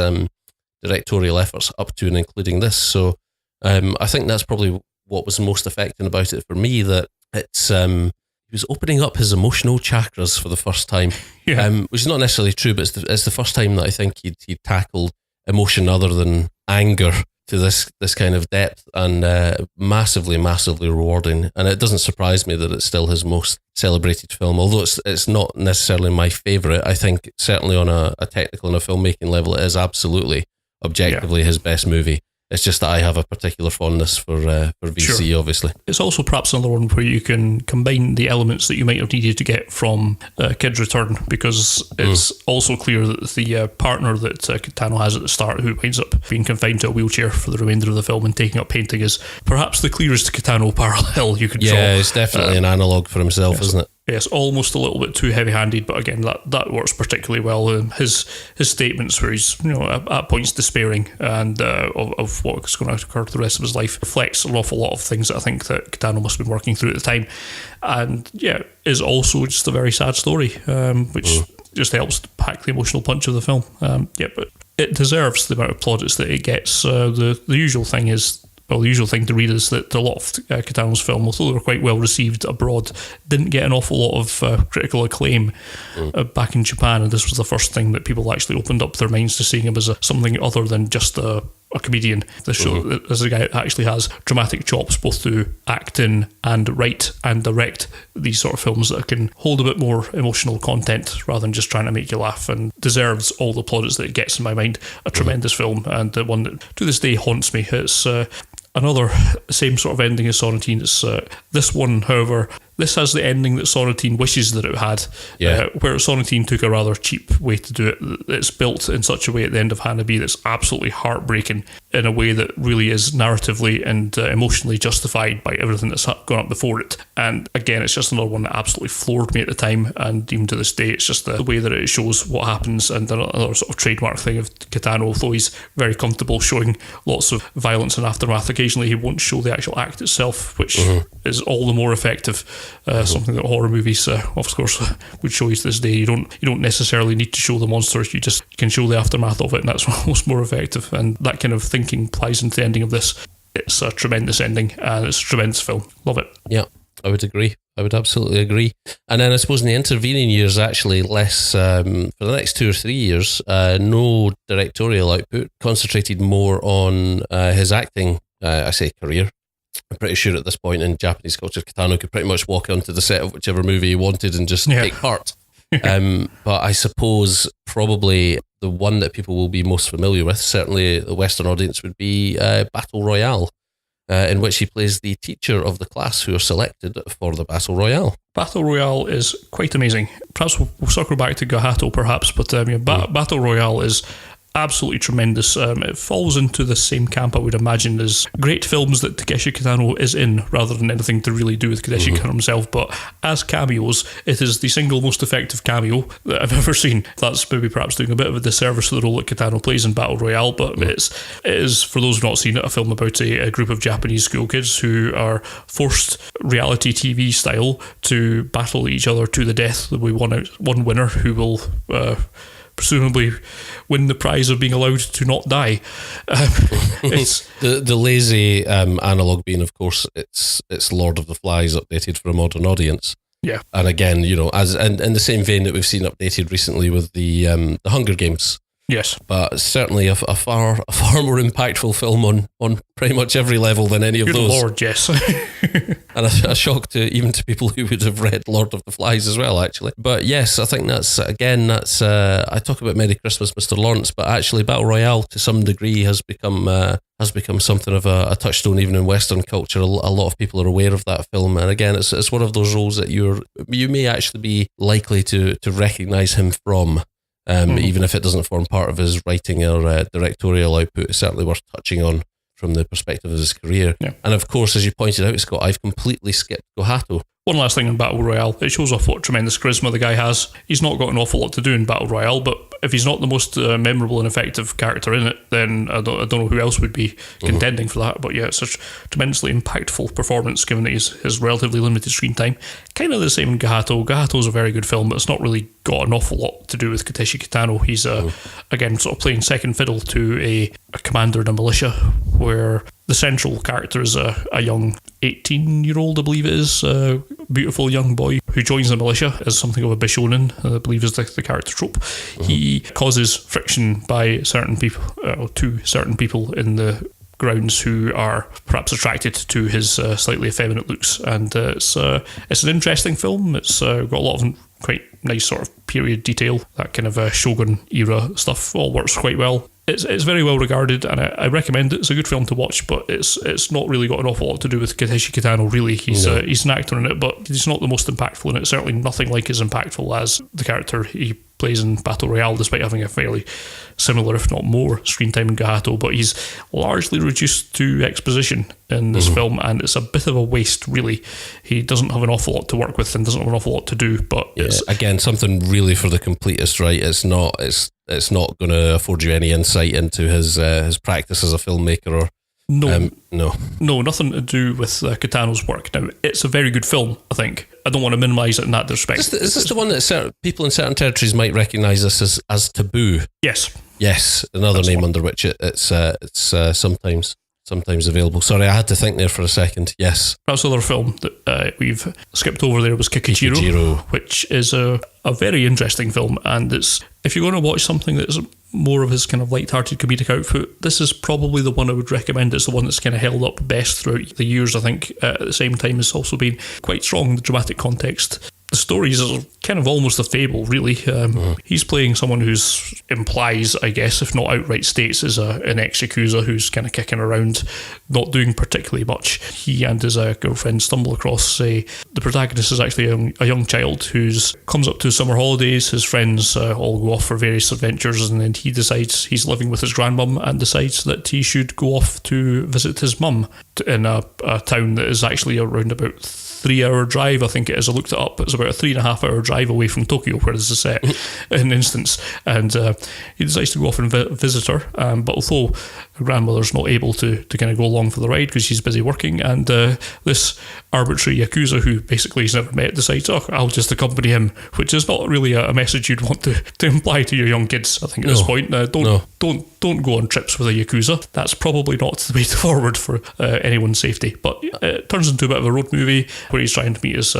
directorial efforts up to and including this. So I think that's probably what was most affecting about it for me, that it's he was opening up his emotional chakras for the first time, which is not necessarily true, but it's the first time that I think he'd tackled emotion other than anger to this kind of depth, and massively rewarding. And it doesn't surprise me that it's still his most celebrated film, although it's not necessarily my favourite. I think certainly on a technical and a filmmaking level, it is absolutely objectively his best movie. It's just that I have a particular fondness for VC, sure. Obviously. It's also perhaps another one where you can combine the elements that you might have needed to get from Kid's Return, because it's also clear that the partner that Kitano has at the start, who winds up being confined to a wheelchair for the remainder of the film and taking up painting, is perhaps the clearest Kitano parallel you could draw. Yeah, it's definitely an analogue for himself, isn't it? Yes, almost a little bit too heavy-handed, but again, that works particularly well. His statements, where he's at points despairing and of what's going to occur to the rest of his life, reflects an awful lot of things that I think that Kitano must have been working through at the time, and is also just a very sad story, which just helps to pack the emotional punch of the film. But it deserves the amount of plaudits that it gets. The usual thing is. Well, the usual thing to read is that a lot of Kitano's film, although they were quite well received abroad, didn't get an awful lot of critical acclaim back in Japan, and this was the first thing that people actually opened up their minds to seeing him as something other than just a comedian. The show as a guy that actually has dramatic chops, both to act in and write and direct these sort of films that can hold a bit more emotional content rather than just trying to make you laugh, and deserves all the plaudits that it gets in my mind. A tremendous film, and one that to this day haunts me. It's another same sort of ending as Sonatine. It's this one, however, this has the ending that Sonatine wishes that it had, where Sonatine took a rather cheap way to do it. It's built in such a way at the end of Hana-Bi that's absolutely heartbreaking, in a way that really is narratively and emotionally justified by everything that's gone up before it. And again, it's just another one that absolutely floored me at the time, and even to this day, it's just the way that it shows what happens, and another sort of trademark thing of Kitano, although he's very comfortable showing lots of violence and aftermath, occasionally he won't show the actual act itself, which is all the more effective. Something that horror movies, of course, would show you to this day. You don't necessarily need to show the monsters. You can show the aftermath of it, and that's almost more effective. And that kind of thinking applies into the ending of this. It's a tremendous ending, and it's a tremendous film. Love it. Yeah, I would agree. I would absolutely agree. And then I suppose in the intervening years, actually less, for the next 2 or 3 years, no directorial output, concentrated more on his acting, career. I'm pretty sure at this point in Japanese culture, Kitano could pretty much walk onto the set of whichever movie he wanted and just take part. But I suppose probably the one that people will be most familiar with, certainly the Western audience, would be Battle Royale, in which he plays the teacher of the class who are selected for the Battle Royale. Battle Royale is quite amazing. Perhaps we'll circle back to Gohatto, perhaps, but Battle Royale is absolutely tremendous. It falls into the same camp, I would imagine, as great films that Takeshi Kitano is in, rather than anything to really do with Takeshi Kitano himself. But as cameos, it is the single most effective cameo that I've ever seen. That's maybe perhaps doing a bit of a disservice to the role that Kitano plays in Battle Royale, but it is, for those who've not seen it, a film about a group of Japanese school kids who are forced reality TV style to battle each other to the death. There'll be one winner who will presumably win the prize of being allowed to not die. It's the lazy analog being, of course, it's Lord of the Flies updated for a modern audience. Yeah, and again, as in the same vein that we've seen updated recently with the Hunger Games. Yes, but certainly a far more impactful film on pretty much every level than any of Good those. Lord, yes. And a shock to people who would have read Lord of the Flies as well, actually. But yes, I think that's I talk about Merry Christmas, Mr. Lawrence, but actually Battle Royale to some degree has become something of a touchstone even in Western culture. A lot of people are aware of that film, and again, it's one of those roles that you may actually be likely to recognise him from. Even if it doesn't form part of his writing or directorial output, it's certainly worth touching on from the perspective of his career. Yeah. And of course, as you pointed out, Scott, I've completely skipped Gohatto. One last thing in Battle Royale, it shows off what tremendous charisma the guy has. He's not got an awful lot to do in Battle Royale, but if he's not the most memorable and effective character in it, then I don't know who else would be contending for that. But yeah, it's such a tremendously impactful performance given that his relatively limited screen time. Kind of the same in Gohatto. Gohatto's a very good film, but it's not really got an awful lot to do with Takeshi Kitano. He's again sort of playing second fiddle to a commander in a militia, where the central character is a young 18-year-old, I believe it is, beautiful young boy who joins the militia as something of a bishonen, I believe is the character trope. He causes friction by certain people, to certain people in the grounds who are perhaps attracted to his slightly effeminate looks, and it's an interesting film. It's got a lot of quite nice sort of period detail, that kind of Shogun era stuff all works quite well. It's very well regarded, and I recommend it. It's a good film to watch, but it's not really got an awful lot to do with Takeshi Kitano, really. He's an actor in it, but he's not the most impactful in it. Certainly nothing like as impactful as the character he plays in Battle Royale, despite having a fairly similar, if not more, screen time in Gohatto. But he's largely reduced to exposition in this film, and it's a bit of a waste, really. He doesn't have an awful lot to work with and doesn't have an awful lot to do, but it's again something really for the completist, right? It's not going to afford you any insight into his practice as a filmmaker or no, nothing to do with Kitano's work. Now, it's a very good film, I think. I don't want to minimise it in that respect. Is this the one that people in certain territories might recognise this as Taboo? Yes, another name under which it's sometimes available. Sorry, I had to think there for a second. Yes. That's another film that we've skipped over there was Kikujiro, which is a very interesting film, and if you're going to watch something that's more of his kind of light-hearted comedic output, this is probably the one I would recommend. It's the one that's kind of held up best throughout the years, I think. At the same time, it's also been quite strong in the dramatic context. The stories are kind of almost a fable, really. He's playing someone who's implies, I guess, if not outright states, is an ex-Yakuza who's kind of kicking around, not doing particularly much. He and his girlfriend stumble across the protagonist is actually a young child who's comes up to summer holidays. His friends all go off for various adventures, and then he decides he's living with his grandmum and decides that he should go off to visit his mum in a town that is actually around about 3-hour drive, I think it is. I looked it up. It's about a 3.5-hour drive away from Tokyo, where this is set in an instance. And he decides to go off and visit her. But although her grandmother's not able to kind of go along for the ride because she's busy working, and this arbitrary Yakuza, who basically he's never met, decides, I'll just accompany him, which is not really a message you'd want to imply to your young kids, I think, at this point. Don't go on trips with a Yakuza. That's probably not the way forward for anyone's safety. But it turns into a bit of a road movie where he's trying to meet his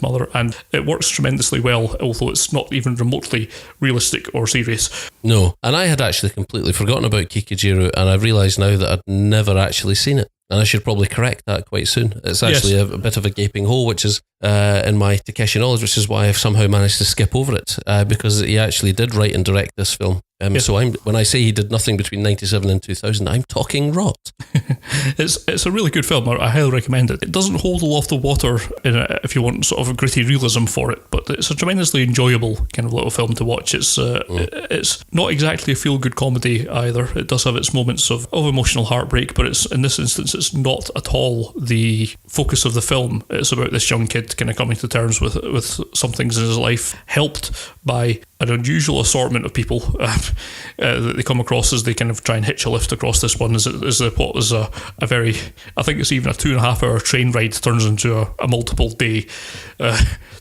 mother, and it works tremendously well, although it's not even remotely realistic or serious. No, and I had actually completely forgotten about Kikujiro, and I've realised now that I'd never actually seen it. And I should probably correct that quite soon. It's actually a bit of a gaping hole, which is in my Takeshi knowledge, which is why I've somehow managed to skip over it, because he actually did write and direct this film. So when I say he did nothing between 97 and 2000, I'm talking rot. It's a really good film. I highly recommend it. It doesn't hold a lot of the water in it if you want sort of a gritty realism for it, but it's a tremendously enjoyable kind of little film to watch. It's not exactly a feel-good comedy either. It does have its moments of emotional heartbreak, but in this instance, it's not at all the focus of the film. It's about this young kid kind of coming to terms with some things in his life, helped by an unusual assortment of people that they come across as they kind of try and hitch a lift across this one. As the plot is a very, I think it's even a 2.5 hour train ride turns into a multiple day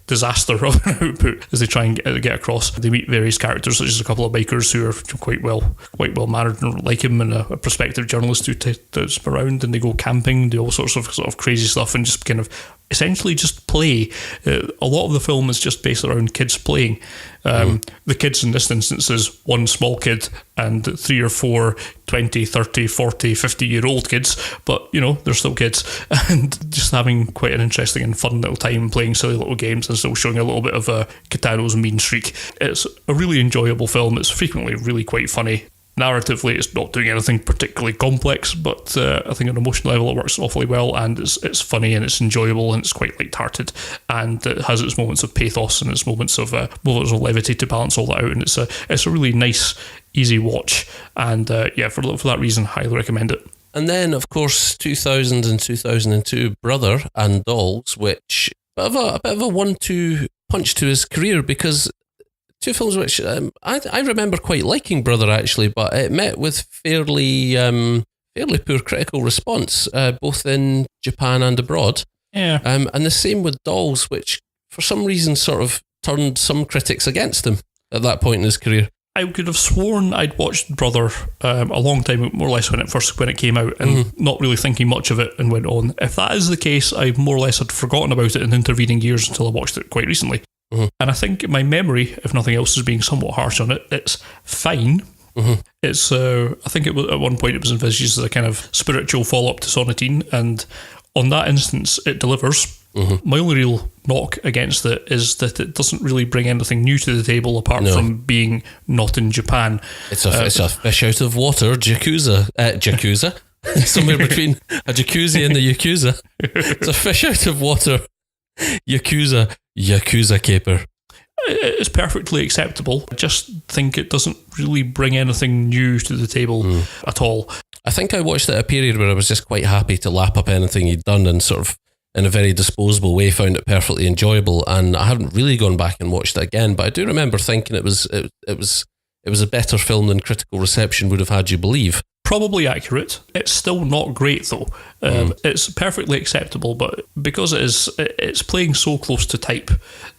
disaster of an output as they try and get across. They meet various characters, such as a couple of bikers who are quite well mannered and like him, and a prospective journalist who takes him around, and they go camping, do all sorts of sort of crazy stuff, and just kind of essentially just play. A lot of the film is just based around kids playing. The kids in this instance is one small kid and 3 or 4 20, 30, 40, 50-year-old kids, but they're still kids, and just having quite an interesting and fun little time playing silly little games and still showing a little bit of Kitano's mean streak. It's a really enjoyable film. It's frequently really quite funny. Narratively, it's not doing anything particularly complex, but I think on an emotional level it works awfully well, and it's funny and it's enjoyable and it's quite light-hearted, and it has its moments of pathos and its moments of levity to balance all that out, and it's a really nice, easy watch, and for that reason, highly recommend it. And then, of course, 2000 and 2002, Brother and Dolls, which a bit of a 1-2 punch to his career, because two films which I remember quite liking Brother, actually, but it met with fairly poor critical response, both in Japan and abroad. Yeah. And the same with Dolls, which for some reason sort of turned some critics against him at that point in his career. I could have sworn I'd watched Brother a long time, more or less when it came out, and not really thinking much of it, and went on. If that is the case, I more or less had forgotten about it in intervening years until I watched it quite recently. And I think my memory, if nothing else, is being somewhat harsh on it. It's fine. It's I think it was at one point it was envisaged as a kind of spiritual follow-up to Sonatine, and on that instance it delivers. My only real knock against it is that it doesn't really bring anything new to the table apart from being not in Japan. It's a fish out of water Yakuza. Somewhere between a jacuzzi and the Yakuza. It's a fish out of water Yakuza caper. It's perfectly acceptable. I just think it doesn't really bring anything new to the table at all. I think I watched it at a period where I was just quite happy to lap up anything he'd done, and sort of in a very disposable way found it perfectly enjoyable, and I haven't really gone back and watched it again, but I do remember thinking it was a better film than critical reception would have had you believe. Probably accurate. It's still not great though. It's perfectly acceptable, but because it's playing so close to type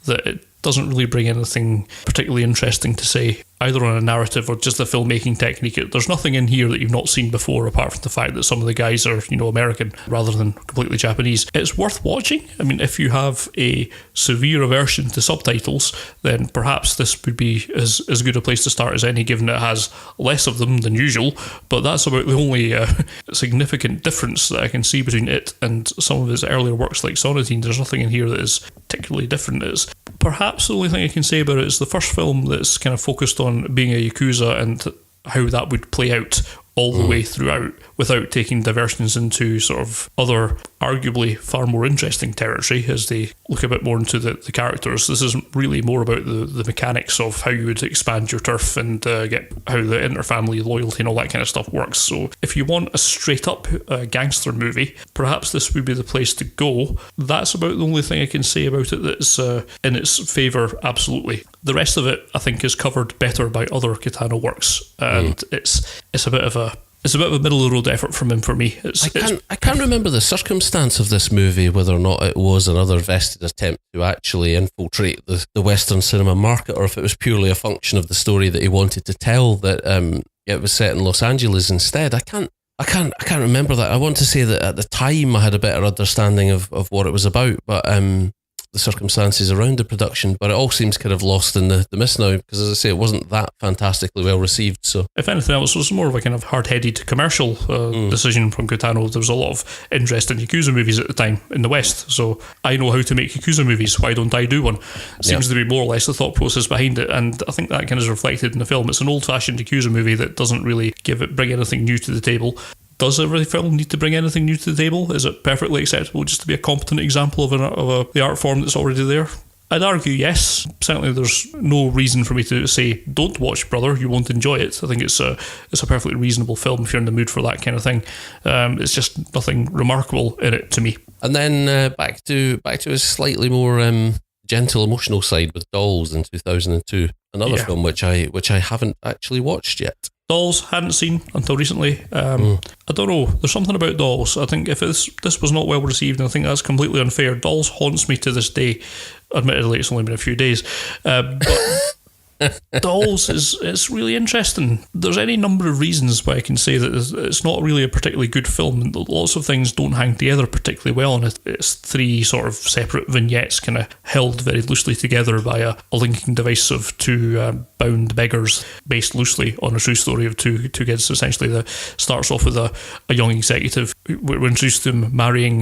that it doesn't really bring anything particularly interesting to say, either on a narrative or just the filmmaking technique. There's nothing in here that you've not seen before, apart from the fact that some of the guys are, American rather than completely Japanese. It's worth watching. I mean, if you have a severe aversion to subtitles, then perhaps this would be as good a place to start as any, given it has less of them than usual. But that's about the only significant difference that I can see between it and some of his earlier works like Sonatine. There's nothing in here that is particularly different. It's perhaps the only thing I can say about it is the first film that's kind of focused on being a Yakuza and how that would play out all the way throughout, without taking diversions into sort of other, arguably far more interesting territory as they look a bit more into the characters. This is really more about the mechanics of how you would expand your turf and get how the inter-family loyalty and all that kind of stuff works. So if you want a straight-up gangster movie, perhaps this would be the place to go. That's about the only thing I can say about it that's in its favour, absolutely. The rest of it, I think, is covered better by other Kitano works, and it's a bit of a middle of the road effort from him for me. I can't remember the circumstance of this movie, whether or not it was another vested attempt to actually infiltrate the Western cinema market, or if it was purely a function of the story that he wanted to tell, that it was set in Los Angeles instead. I can't remember that. I want to say that at the time I had a better understanding of what it was about, but the circumstances around the production, but it all seems kind of lost in the mist now, because as I say, it wasn't that fantastically well received. So if anything else, it was more of a kind of hard-headed commercial decision from Kitano. There was a lot of interest in Yakuza movies at the time in the West, so I know how to make Yakuza movies, why don't I do one? Seems to be more or less the thought process behind it, and I think that kind of is reflected in the film. It's an old-fashioned Yakuza movie that doesn't really bring anything new to the table. Does every film need to bring anything new to the table? Is it perfectly acceptable just to be a competent example of the art form that's already there? I'd argue yes. Certainly there's no reason for me to say, don't watch, brother, you won't enjoy it. I think it's a perfectly reasonable film if you're in the mood for that kind of thing. It's just nothing remarkable in it to me. And then back to a slightly more gentle emotional side with Dolls in 2002, another film which I haven't actually watched yet. Dolls, hadn't seen until recently. I don't know, there's something about Dolls. I think if this was not well received, and I think that's completely unfair. Dolls haunts me to this day. Admittedly, it's only been a few days. But Dolls is really interesting. There's any number of reasons why I can say that it's not really a particularly good film. Lots of things don't hang together particularly well, and it's three sort of separate vignettes kind of held very loosely together by a linking device of two bound beggars, based loosely on a true story of two kids. Essentially, starts off with a young executive. We're introduced to him marrying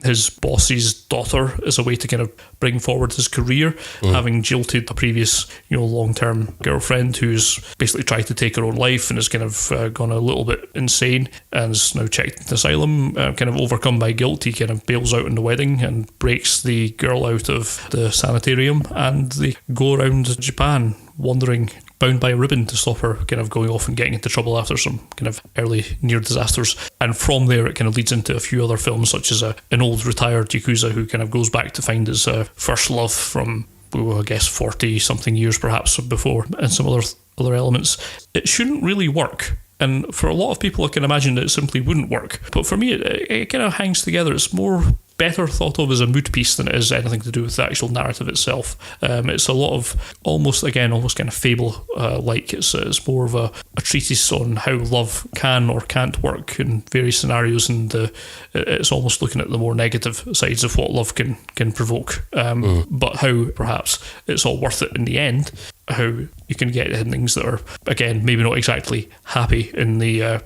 his boss's daughter as a way to kind of bring forward his career, having jilted a previous, long-term girlfriend who's basically tried to take her own life and has kind of gone a little bit insane and is now checked into asylum. Kind of overcome by guilt, he kind of bails out on the wedding and breaks the girl out of the sanitarium, and they go around Japan wandering, bound by a ribbon to stop her kind of going off and getting into trouble after some kind of early near disasters. And from there it kind of leads into a few other films, such as an old retired Yakuza who kind of goes back to find his first love from, I guess, 40 something years perhaps before, and some other elements. It shouldn't really work, and for a lot of people I can imagine that it simply wouldn't work, but for me it kind of hangs together. It's more better thought of as a mood piece than it is anything to do with the actual narrative itself. It's a lot of almost kind of fable like. It's more of a treatise on how love can or can't work in various scenarios, and it's almost looking at the more negative sides of what love can provoke, but how perhaps it's all worth it in the end. How you can get endings that are, again, maybe not exactly happy in the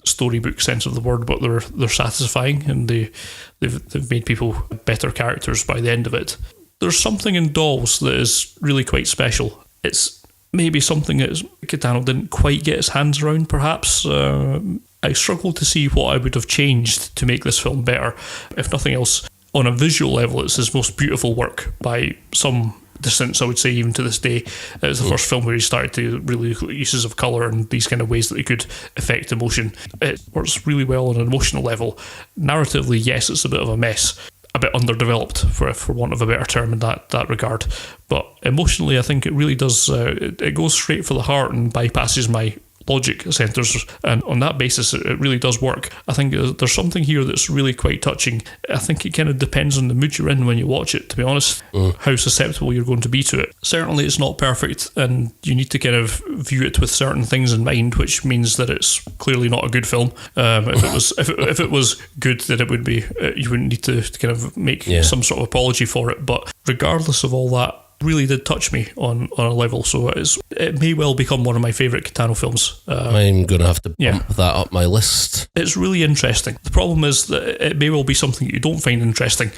storybook sense of the word, but they're satisfying, and they've made people better characters by the end of it. There's something in Dolls that is really quite special. It's maybe something that Kitano didn't quite get his hands around, perhaps. I struggle to see what I would have changed to make this film better. If nothing else, on a visual level, it's his most beautiful work by some distance, I would say, even to this day. It was the first film where he started to really look at uses of colour and these kind of ways that he could affect emotion. It works really well on an emotional level. Narratively, yes, it's a bit of a mess, a bit underdeveloped, for want of a better term in that regard. But emotionally, I think it really does, it goes straight for the heart and bypasses my logic centres, and on that basis it really does work. I think there's something here that's really quite touching. I think it kind of depends on the mood you're in when you watch it, to be honest, how susceptible you're going to be to it. Certainly it's not perfect, and you need to kind of view it with certain things in mind, which means that it's clearly not a good film. If it was good, then it would be, you wouldn't need to kind of make some sort of apology for it. But regardless of all that, really did touch me on a level, so it may well become one of my favourite Kitano films. I'm going to have to bump that up my list. It's really interesting. The problem is that it may well be something you don't find interesting,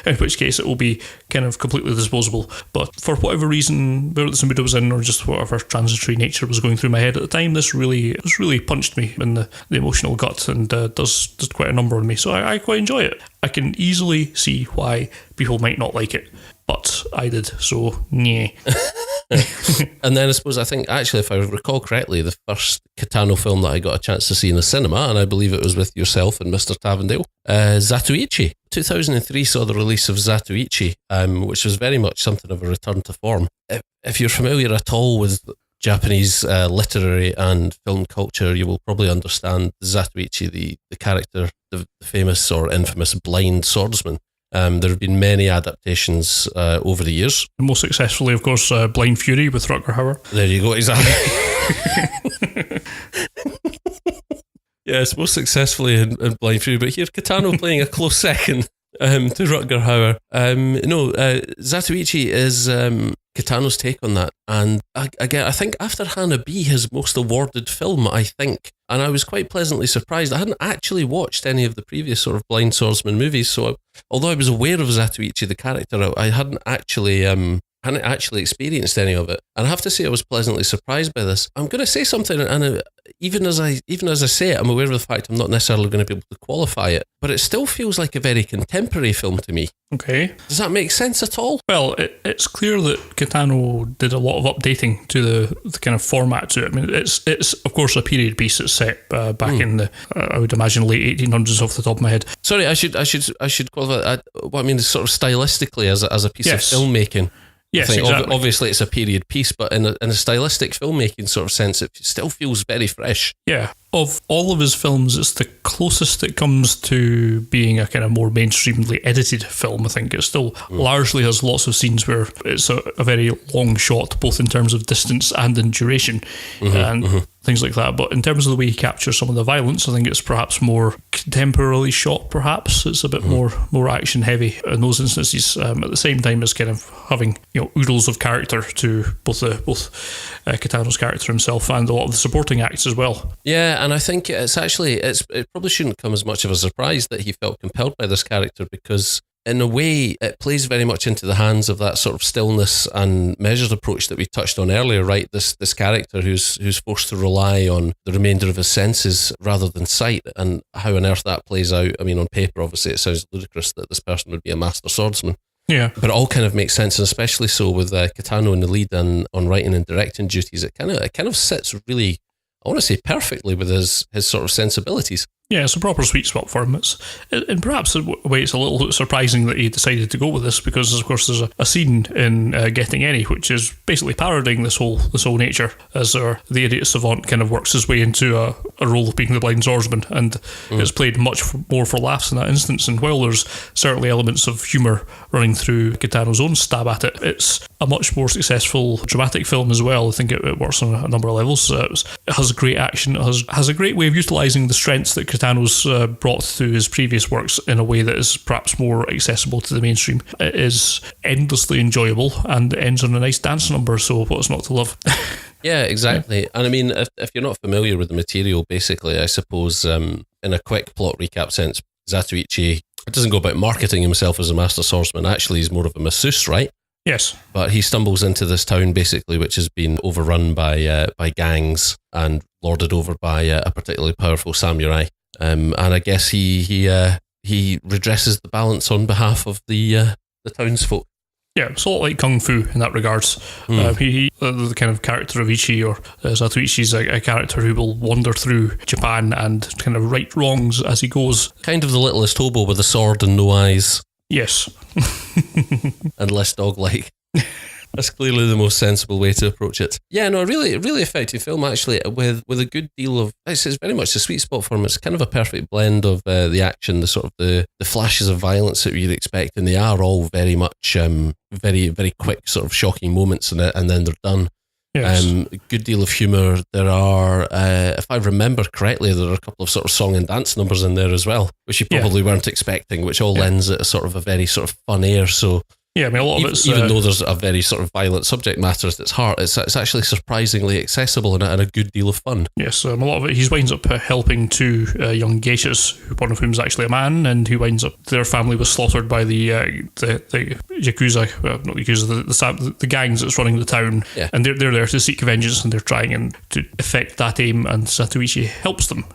in which case it will be kind of completely disposable. But for whatever reason, whether it's the mood I was in or just whatever transitory nature was going through my head at the time, this really punched me in the emotional gut, and does quite a number on me, so I quite enjoy it. I can easily see why people might not like it, but I did, so yeah. And then I think actually, if I recall correctly, the first Kitano film that I got a chance to see in the cinema, and I believe it was with yourself and Mr. Tavendale, Zatôichi. 2003 saw the release of Zatôichi, which was very much something of a return to form. If you're familiar at all with Japanese literary and film culture, you will probably understand Zatôichi, the character, the famous or infamous blind swordsman. There have been many adaptations over the years. Most successfully, of course, Blind Fury with Rutger Hauer. There you go, exactly. Yes, most successfully in Blind Fury, but here Kitano playing a close second to Rutger Hauer. Zatôichi is Kitano's take on that, and again, I think after Hana-Bi, his most awarded film, I think, and I was quite pleasantly surprised. I hadn't actually watched any of the previous sort of blind swordsman movies, so although I was aware of Zatôichi, the character, I hadn't actually experienced any of it, and I have to say I was pleasantly surprised by this. I'm going to say something, and even as I say it, I'm aware of the fact I'm not necessarily going to be able to qualify it, but it still feels like a very contemporary film to me. Okay. Does that make sense at all? Well, it's clear that Kitano did a lot of updating to the kind of format to it. I mean, it's of course a period piece. It's set back in the I would imagine late 1800s off the top of my head. Sorry, I should qualify that. What I mean is sort of stylistically as a piece of filmmaking. Yes, exactly. Obviously, it's a period piece, but in a stylistic filmmaking sort of sense, it still feels very fresh. Yeah. Of all of his films, it's the closest it comes to being a kind of more mainstreamly edited film, I think. It still largely has lots of scenes where it's a very long shot, both in terms of distance and in duration, and things like that. But in terms of the way he captures some of the violence, I think it's perhaps more contemporarily shot, perhaps. It's a bit more action heavy in those instances, at the same time as kind of having, oodles of character to both Kitano's character himself and a lot of the supporting acts as well. Yeah, and I think it probably shouldn't come as much of a surprise that he felt compelled by this character, because in a way it plays very much into the hands of that sort of stillness and measured approach that we touched on earlier, right? This character who's forced to rely on the remainder of his senses rather than sight, and how on earth that plays out. I mean, on paper, obviously it sounds ludicrous that this person would be a master swordsman. Yeah, but it all kind of makes sense, and especially so with Kitano in the lead and on writing and directing duties. It kind of sits really, I want to say, perfectly with his sort of sensibilities. Yeah, it's a proper sweet spot for him. And perhaps in a way it's a little surprising that he decided to go with this, because of course there's a scene in Getting Any which is basically parodying this whole nature, as the idiot savant kind of works his way into a role of being the blind swordsman, and it's played much more for laughs in that instance. And while there's certainly elements of humour running through Kitano's own stab at it, it's a much more successful dramatic film as well. I think it works on a number of levels. It has great action. It has a great way of utilising the strengths that Kitano's brought to his previous works in a way that is perhaps more accessible to the mainstream. It is endlessly enjoyable, and it ends on a nice dance number, so what's not to love? Yeah, exactly. Yeah. And I mean, if you're not familiar with the material, basically, I suppose, in a quick plot recap sense, Zatôichi doesn't go about marketing himself as a master swordsman. Actually, he's more of a masseuse, right? Yes. But he stumbles into this town, basically, which has been overrun by gangs and lorded over by a particularly powerful samurai. And I guess he redresses the balance on behalf of the townsfolk. Yeah, it's a lot like Kung Fu in that regards. The kind of character of Ichi, or Zatôichi's a character who will wander through Japan and kind of right wrongs as he goes. Kind of the littlest hobo with a sword and no eyes. Yes. And less dog-like. That's clearly the most sensible way to approach it. Yeah, no, really, really effective film, actually, with a good deal of... It's very much a sweet spot for him. It's kind of a perfect blend of the action, the sort of the flashes of violence that you'd expect, and they are all very much very, very quick, sort of shocking moments, and then they're done. Yes. A good deal of humour. There are, if I remember correctly, there are a couple of sort of song and dance numbers in there as well, which you probably weren't expecting, which all lends it a sort of a very sort of fun air. So yeah, I mean, a lot of it's... Even though there's a very sort of violent subject matter at its heart, it's actually surprisingly accessible and a good deal of fun. Yes, a lot of it, he winds up helping two young geishas, one of whom is actually a man, and who winds up... Their family was slaughtered by the Yakuza, not Yakuza, the gangs that's running the town, and they're there to seek vengeance, and they're trying to effect that aim, and Zatôichi helps them.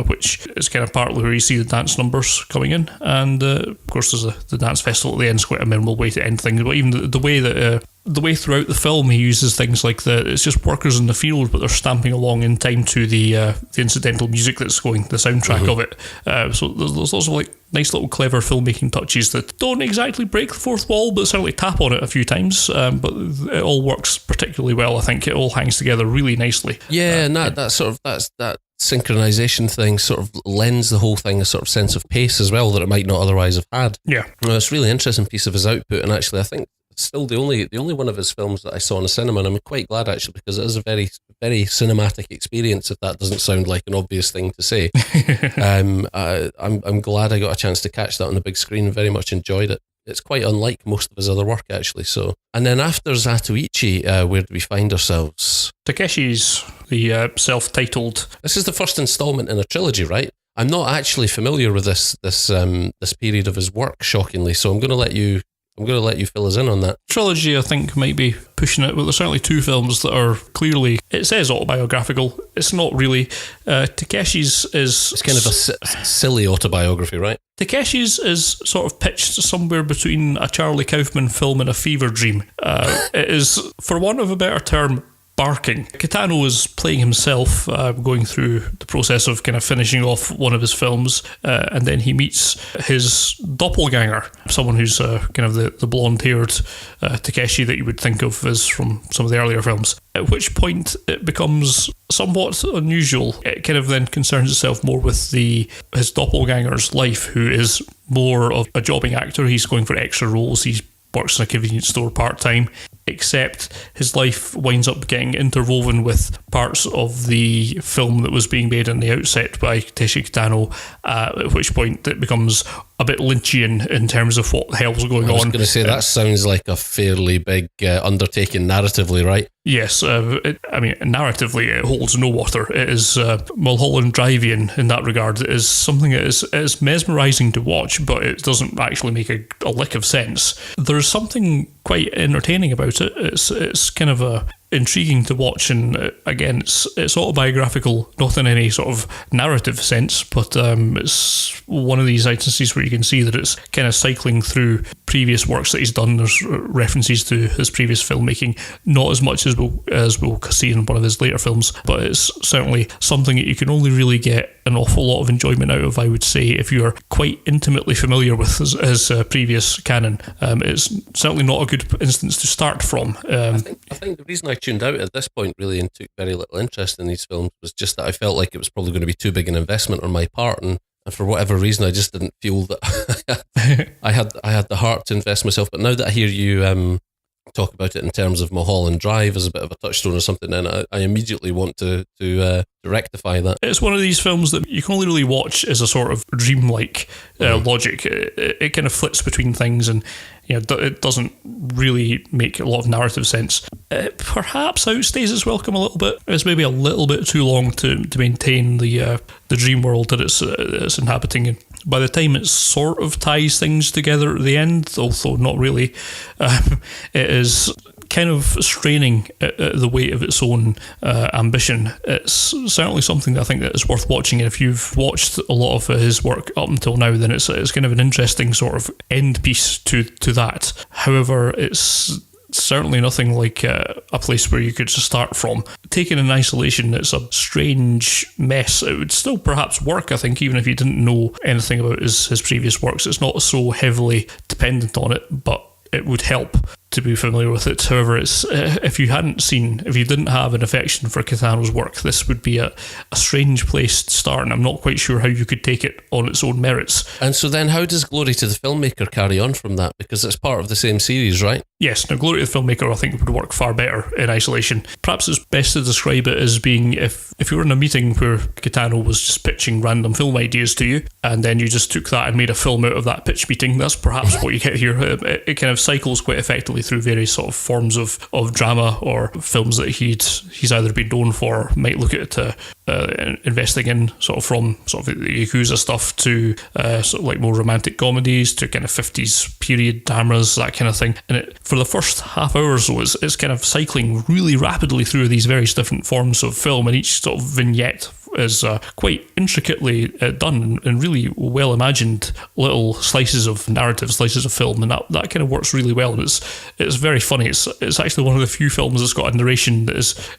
Which is kind of partly where you see the dance numbers coming in, and of course there's the dance festival at the end. It's quite a memorable way to end things. But even the way that the way throughout the film he uses things like it's just workers in the field, but they're stamping along in time to the incidental music that's going, the soundtrack of it. So there's lots of like nice little clever filmmaking touches that don't exactly break the fourth wall, but certainly tap on it a few times. But it all works particularly well. I think it all hangs together really nicely. Yeah, and that synchronization thing sort of lends the whole thing a sort of sense of pace as well that it might not otherwise have had. Yeah. It's a really interesting piece of his output, and actually I think still the only one of his films that I saw in the cinema, and I'm quite glad actually, because it is a very, very cinematic experience, if that doesn't sound like an obvious thing to say. I'm glad I got a chance to catch that on the big screen. Very much enjoyed it. It's quite unlike most of his other work, actually. So, and then after Zatôichi, where do we find ourselves? Takeshi's, the self-titled. This is the first installment in a trilogy, right? I'm not actually familiar with this period of his work, shockingly. So I'm going to let you fill us in on that. Trilogy, I think, might be pushing it, but there's certainly two films that are clearly, it says autobiographical. It's not really. Takeshi's is... It's kind of a silly autobiography, right? Takeshi's is sort of pitched somewhere between a Charlie Kaufman film and a fever dream. It is, for want of a better term, barking. Kitano is playing himself, going through the process of kind of finishing off one of his films, and then he meets his doppelganger, someone who's kind of the blonde-haired Takeshi that you would think of as from some of the earlier films. At which point it becomes somewhat unusual. It kind of then concerns itself more with his doppelganger's life, who is more of a jobbing actor. He's going for extra roles. He works in a convenience store part-time, except his life winds up getting interwoven with parts of the film that was being made in the outset by Takeshi Kitano, at which point it becomes a bit Lynchian in terms of what the hell's going on. I was going to say, that sounds like a fairly big undertaking narratively, right? Yes, narratively it holds no water. It is Mulholland Drive-in in that regard. It is something that is mesmerising to watch, but it doesn't actually make a lick of sense. There's something quite entertaining about it. It's kind of intriguing to watch, and again, it's autobiographical, not in any sort of narrative sense, but it's one of these instances where you can see that it's kind of cycling through previous works that he's done. There's references to his previous filmmaking, not as much as we'll see in one of his later films, but it's certainly something that you can only really get an awful lot of enjoyment out of, I would say, if you're quite intimately familiar with his previous canon. It's certainly not a good instance to start from. I think the reason I tuned out at this point really and took very little interest in these films was just that I felt like it was probably going to be too big an investment on my part, and for whatever reason I just didn't feel that I had the heart to invest myself. But now that I hear you talk about it in terms of Mulholland Drive as a bit of a touchstone or something, then I immediately want to rectify that. It's one of these films that you can only really watch as a sort of dreamlike logic. It kind of flits between things, and it doesn't really make a lot of narrative sense. It perhaps outstays its welcome a little bit. It's maybe a little bit too long to maintain the dream world that it's inhabiting. And by the time it sort of ties things together at the end, although not really, it is kind of straining at the weight of its own ambition. It's certainly something that I think that is worth watching, and if you've watched a lot of his work up until now, then it's kind of an interesting sort of end piece to that. However, it's certainly nothing like a place where you could start from. Taken in isolation, it's a strange mess. It would still perhaps work, I think, even if you didn't know anything about his previous works. It's not so heavily dependent on it, but it would help to be familiar with it. However, it's if you didn't have an affection for Kitano's work, this would be a strange place to start, and I'm not quite sure how you could take it on its own merits. And so then how does Glory to the Filmmaker carry on from that? Because it's part of the same series, right? Yes, now Glory to the Filmmaker I think would work far better in isolation. Perhaps it's best to describe it as being if you were in a meeting where Kitano was just pitching random film ideas to you, and then you just took that and made a film out of that pitch meeting. That's perhaps what you get here. It kind of cycles quite effectively through various sort of forms of drama or films that he's either been known for, might look at investing in sort of from sort of the Yakuza stuff to sort of like more romantic comedies to kind of 50s period dramas, that kind of thing. And for the first half hour or so, it's kind of cycling really rapidly through these various different forms of film, and each sort of vignette is quite intricately done and really well imagined little slices of narrative, slices of film, and that kind of works really well, and it's very funny. It's actually one of the few films that's got a narration that is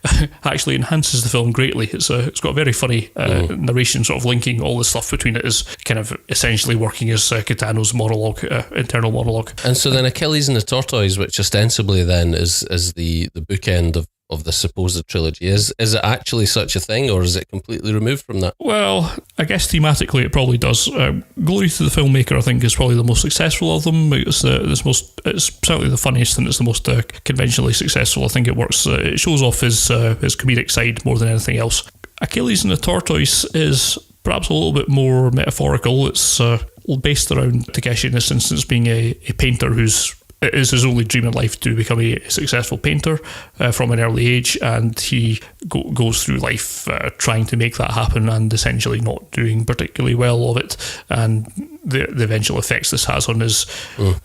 actually enhances the film greatly. It's got a very funny narration, sort of linking all the stuff between it, is kind of essentially working as Kitano's monologue, internal monologue. And so then Achilles and the Tortoise, which ostensibly then is the bookend of of the supposed trilogy. Is it actually such a thing, or is it completely removed from that? Well, I guess thematically it probably does. Glory to the Filmmaker, I think, is probably the most successful of them. It's certainly the funniest, and it's the most conventionally successful. I think it works. It shows off his comedic side more than anything else. Achilles and the Tortoise is perhaps a little bit more metaphorical. It's based around Takeshi in this instance being a painter who's it is his only dream in life to become a successful painter from an early age, and he goes through life trying to make that happen and essentially not doing particularly well of it, and the eventual effects this has on his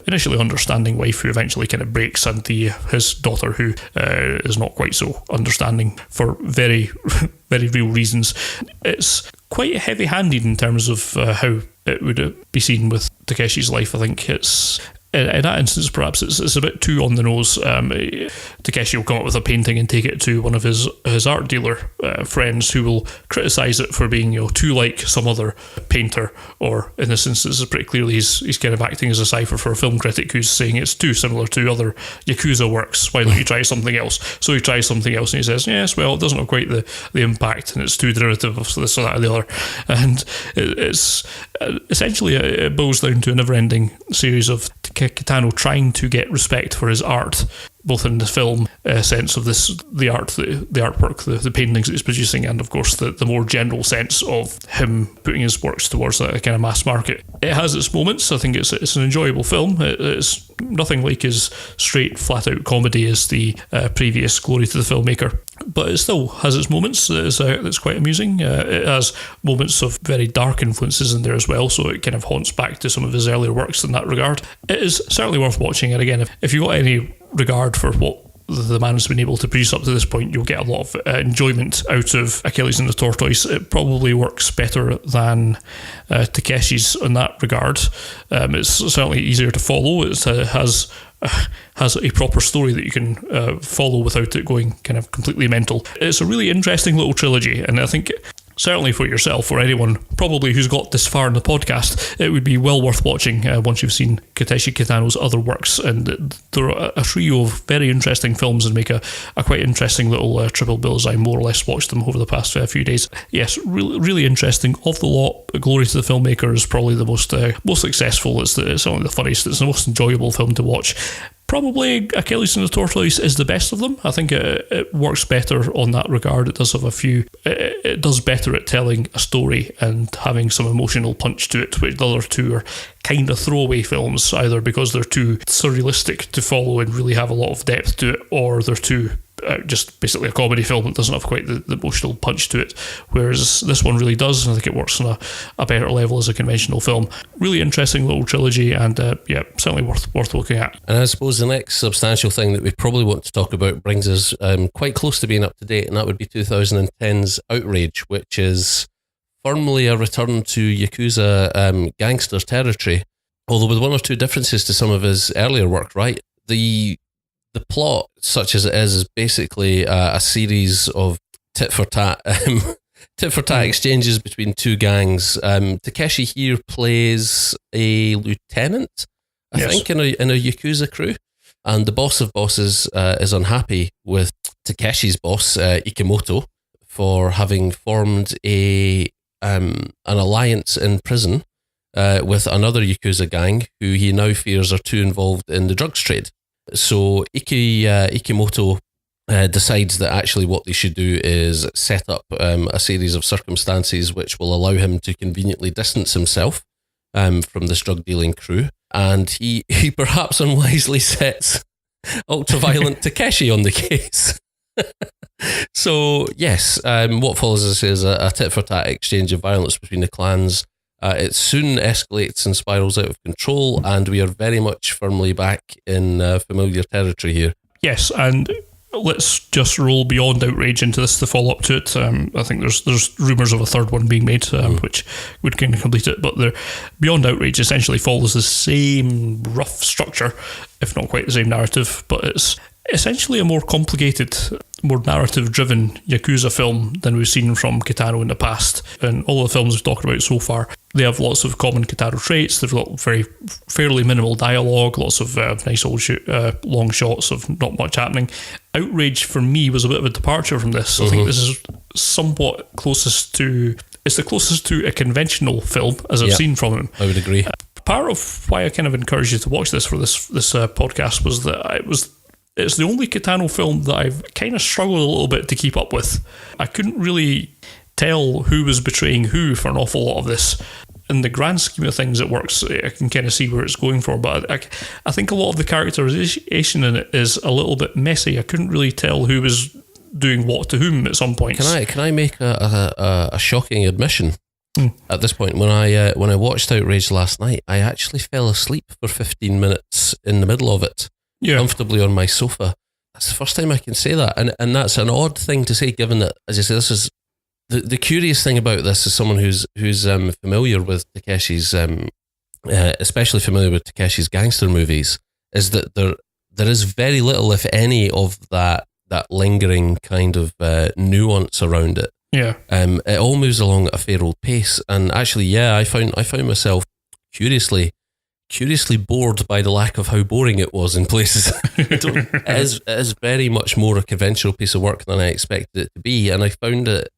initially understanding wife, who eventually kind of breaks, and his daughter, who is not quite so understanding for very, very real reasons. It's quite heavy-handed in terms of how it would be seen with Takeshi's life. I think it's in that instance, perhaps it's a bit too on the nose. Takeshi will come up with a painting and take it to one of his art dealer friends, who will criticise it for being too like some other painter, or in this instance, pretty clearly he's kind of acting as a cipher for a film critic who's saying it's too similar to other Yakuza works. Why don't you try something else? So he tries something else, and he says, yes, well, it doesn't have quite the impact, and it's too derivative of this or that or the other. And it's essentially it boils down to a never-ending series of Kitano trying to get respect for his art, both in the film sense of the artwork, the paintings that he's producing, and of course the more general sense of him putting his works towards a kind of mass market. It has its moments. I think it's an enjoyable film. It's nothing like as straight, flat-out comedy as the previous Glory to the Filmmaker, but it still has its moments. It's quite amusing. It has moments of very dark influences in there as well, so it kind of haunts back to some of his earlier works in that regard. It is certainly worth watching, and again, if you've got any regard for what the man has been able to produce up to this point, you'll get a lot of enjoyment out of Achilles and the Tortoise. It probably works better than Takeshi's in that regard. It's certainly easier to follow. It has a proper story that you can follow without it going kind of completely mental. It's a really interesting little trilogy, and I think certainly for yourself or anyone probably who's got this far in the podcast, it would be well worth watching once you've seen Takeshi Kitano's other works. And there are a trio of very interesting films and make a quite interesting little triple bill, as I more or less watched them over the past few days. Yes, really, really interesting. Of the lot, Glory to the Filmmaker is probably the most successful. It's certainly the funniest. It's the most enjoyable film to watch. Probably Achilles and the Tortoise is the best of them. I think it works better on that regard. It does have a few. It does better at telling a story and having some emotional punch to it, which the other two are kind of throwaway films, either because they're too surrealistic to follow and really have a lot of depth to it, or they're too just basically a comedy film that doesn't have quite the emotional punch to it, whereas this one really does, and I think it works on a better level as a conventional film. Really interesting little trilogy, and certainly worth looking at. And I suppose the next substantial thing that we probably want to talk about brings us quite close to being up to date, and that would be 2010's Outrage, which is firmly a return to Yakuza gangster territory, although with one or two differences to some of his earlier work, right? The plot, such as it is basically a series of tit-for-tat exchanges between two gangs. Takeshi here plays a lieutenant, I think, in a Yakuza crew, and the boss of bosses is unhappy with Takeshi's boss, Ikemoto, for having formed an alliance in prison with another Yakuza gang who he now fears are too involved in the drugs trade. So Ikemoto decides that actually what they should do is set up a series of circumstances which will allow him to conveniently distance himself from this drug dealing crew, and he perhaps unwisely sets ultra-violent Takeshi on the case. So yes, what follows is a tit-for-tat exchange of violence between the clans. It soon escalates and spirals out of control, and we are very much firmly back in familiar territory here. Yes, and let's just roll beyond Outrage into this, the follow-up to it. I think there's rumours of a third one being made, which would kind of complete it, but Beyond Outrage essentially follows the same rough structure, if not quite the same narrative, but it's essentially a more complicated more narrative-driven Yakuza film than we've seen from Kitano in the past. And all the films we've talked about so far, they have lots of common Kitano traits. They've got fairly minimal dialogue, lots of nice old long shots of not much happening. Outrage, for me, was a bit of a departure from this. I think this is somewhat closest to... It's the closest to a conventional film as I've seen from him. I would agree. Part of why I kind of encouraged you to watch this for this podcast was that it's the only Kitano film that I've kind of struggled a little bit to keep up with. I couldn't really tell who was betraying who for an awful lot of this. In the grand scheme of things, it works. I can kind of see where it's going for, but I think a lot of the characterization in it is a little bit messy. I couldn't really tell who was doing what to whom at some points. Can I make a shocking admission? At this point, when I watched Outrage last night, I actually fell asleep for 15 minutes in the middle of it, comfortably on my sofa. That's the first time I can say that, and that's an odd thing to say, given that, as I say, this is the curious thing about this is someone who's familiar with Takeshi's, especially familiar with Takeshi's gangster movies, is that there is very little, if any, of that lingering kind of nuance around it. Yeah. It all moves along at a fair old pace, and actually, I found myself curiously bored by the lack of how boring it was in places. It is very much more a conventional piece of work than I expected it to be, and I found it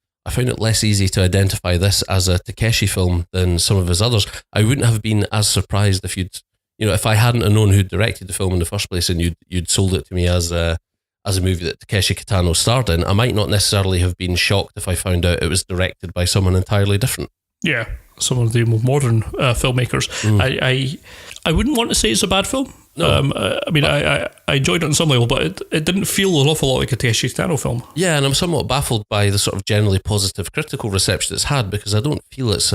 less easy to identify this as a Takeshi film than some of his others. I wouldn't have been as surprised if I hadn't have known who directed the film in the first place, and you'd sold it to me as a movie that Takeshi Kitano starred in. I might not necessarily have been shocked if I found out it was directed by someone entirely different. Yeah, some of the more modern filmmakers. I wouldn't want to say it's a bad film. No. I enjoyed it on some level, but it didn't feel an awful lot like a Takeshi Kitano film. Yeah, and I'm somewhat baffled by the sort of generally positive critical reception it's had, because I don't feel it's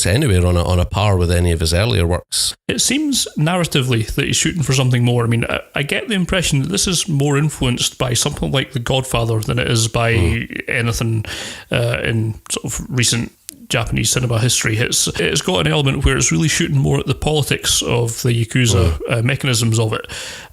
anywhere on a par with any of his earlier works. It seems narratively that he's shooting for something more. I mean, I get the impression that this is more influenced by something like The Godfather than it is by anything in sort of recent Japanese cinema history. It's got an element where it's really shooting more at the politics of the Yakuza mechanisms of it,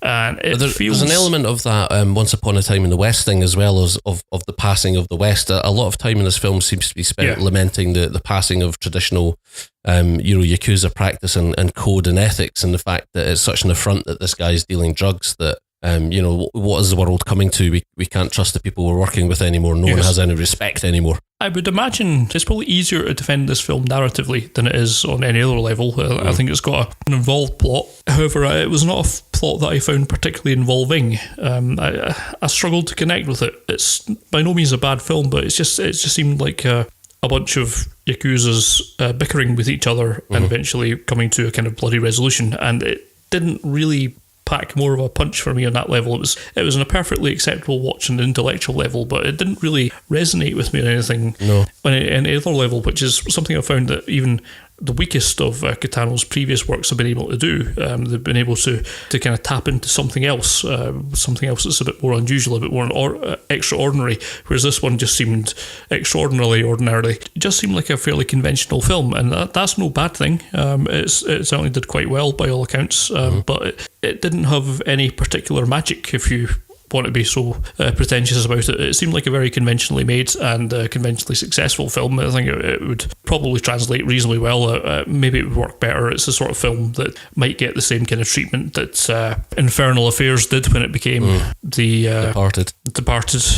and there's an element of that Once Upon a Time in the West thing, as well as of the passing of the West. A lot of time in this film seems to be spent lamenting the passing of traditional Yakuza practice and code and ethics, and the fact that it's such an affront that this guy's dealing drugs that what is the world coming to? We can't trust the people we're working with anymore. No one has any respect anymore. I would imagine it's probably easier to defend this film narratively than it is on any other level. I think it's got an involved plot. However, it was not a plot that I found particularly involving. I struggled to connect with it. It's by no means a bad film, but it just seemed like a bunch of Yakuzas bickering with each other and eventually coming to a kind of bloody resolution. And it didn't really pack more of a punch for me on that level. It was on a perfectly acceptable watch on an intellectual level, but it didn't really resonate with me on anything on any other level, which is something I found that even the weakest of Kitano's previous works have been able to do. They've been able to kind of tap into something else that's a bit more unusual, a bit more extraordinary, whereas this one just seemed extraordinarily ordinary. It just seemed like a fairly conventional film, and that's no bad thing. It certainly did quite well by all accounts, but it didn't have any particular magic, if you want to be so pretentious about it. It seemed like a very conventionally made and conventionally successful film. I think it would probably translate reasonably well. Maybe it would work better. It's the sort of film that might get the same kind of treatment that Infernal Affairs did when it became Departed,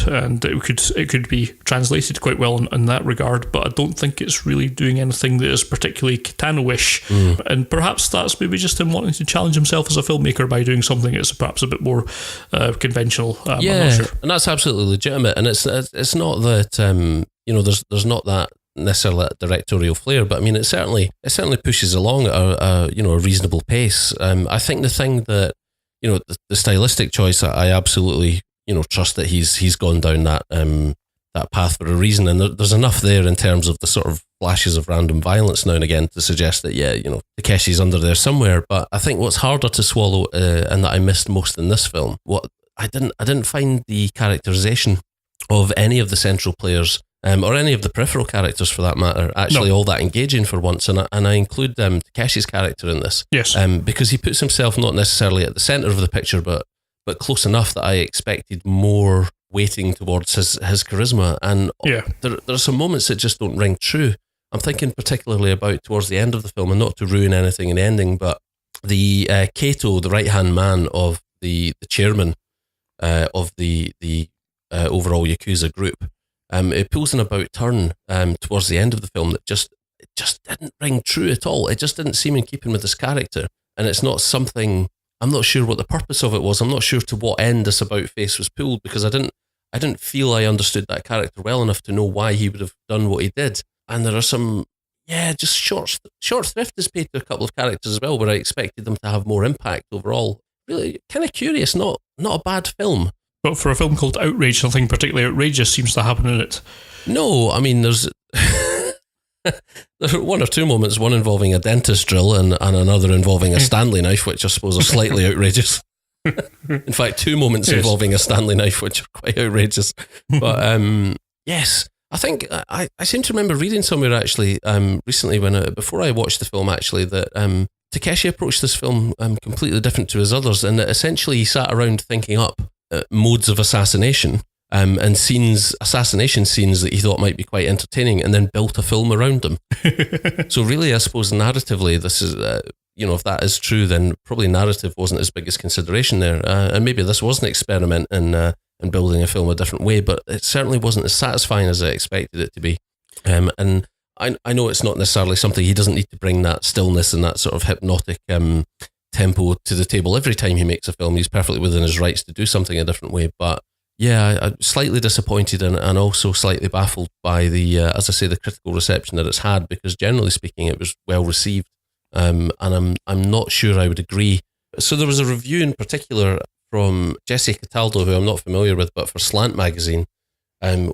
and it could be translated quite well in that regard, but I don't think it's really doing anything that is particularly Kitano-ish, and perhaps that's maybe just him wanting to challenge himself as a filmmaker by doing something that's perhaps a bit more conventional. I'm not sure. And that's absolutely legitimate, and it's not that there's not that necessarily that directorial flair, but I mean it certainly pushes along at a reasonable pace. I think the thing that the stylistic choice, I absolutely trust that he's gone down that path for a reason, and there's enough there in terms of the sort of flashes of random violence now and again to suggest that Takeshi's under there somewhere. But I think what's harder to swallow and that I missed most in this film, I didn't find the characterization of any of the central players or any of the peripheral characters for that matter actually all that engaging for once, and I include Takeshi's character in this, yes, because he puts himself not necessarily at the centre of the picture, but but close enough that I expected more weighting towards his charisma. And there are some moments that just don't ring true. I'm thinking particularly about towards the end of the film, and not to ruin anything in the ending, but the Kato, the right-hand man of the chairman of the overall Yakuza group, it pulls an about turn towards the end of the film that just didn't ring true at all. It just didn't seem in keeping with his character, and it's not something. I'm not sure what the purpose of it was. I'm not sure to what end this about face was pulled, because I didn't feel I understood that character well enough to know why he would have done what he did. And there are some, just short thrift is paid to a couple of characters as well, where I expected them to have more impact overall. Really kind of curious, not a bad film. But for a film called Outrage, nothing particularly outrageous seems to happen in it. No, I mean, there's there are one or two moments, one involving a dentist drill and another involving a Stanley knife, which I suppose are slightly outrageous. In fact, two moments involving a Stanley knife, which are quite outrageous. But yes, I think I seem to remember reading somewhere actually recently before I watched the film actually that Takeshi approached this film completely different to his others, and that essentially he sat around thinking up modes of assassination and assassination scenes that he thought might be quite entertaining, and then built a film around them. So really, I suppose narratively, this is if that is true, then probably narrative wasn't his biggest consideration there, and maybe this was an experiment in building a film a different way, but it certainly wasn't as satisfying as I expected it to be. And I know it's not necessarily something, he doesn't need to bring that stillness and that sort of hypnotic tempo to the table every time he makes a film. He's perfectly within his rights to do something a different way. But yeah, I'm slightly disappointed and also slightly baffled by the, as I say, the critical reception that it's had, because generally speaking, it was well received. And I'm not sure I would agree. So there was a review in particular from Jesse Cataldo, who I'm not familiar with, but for Slant Magazine,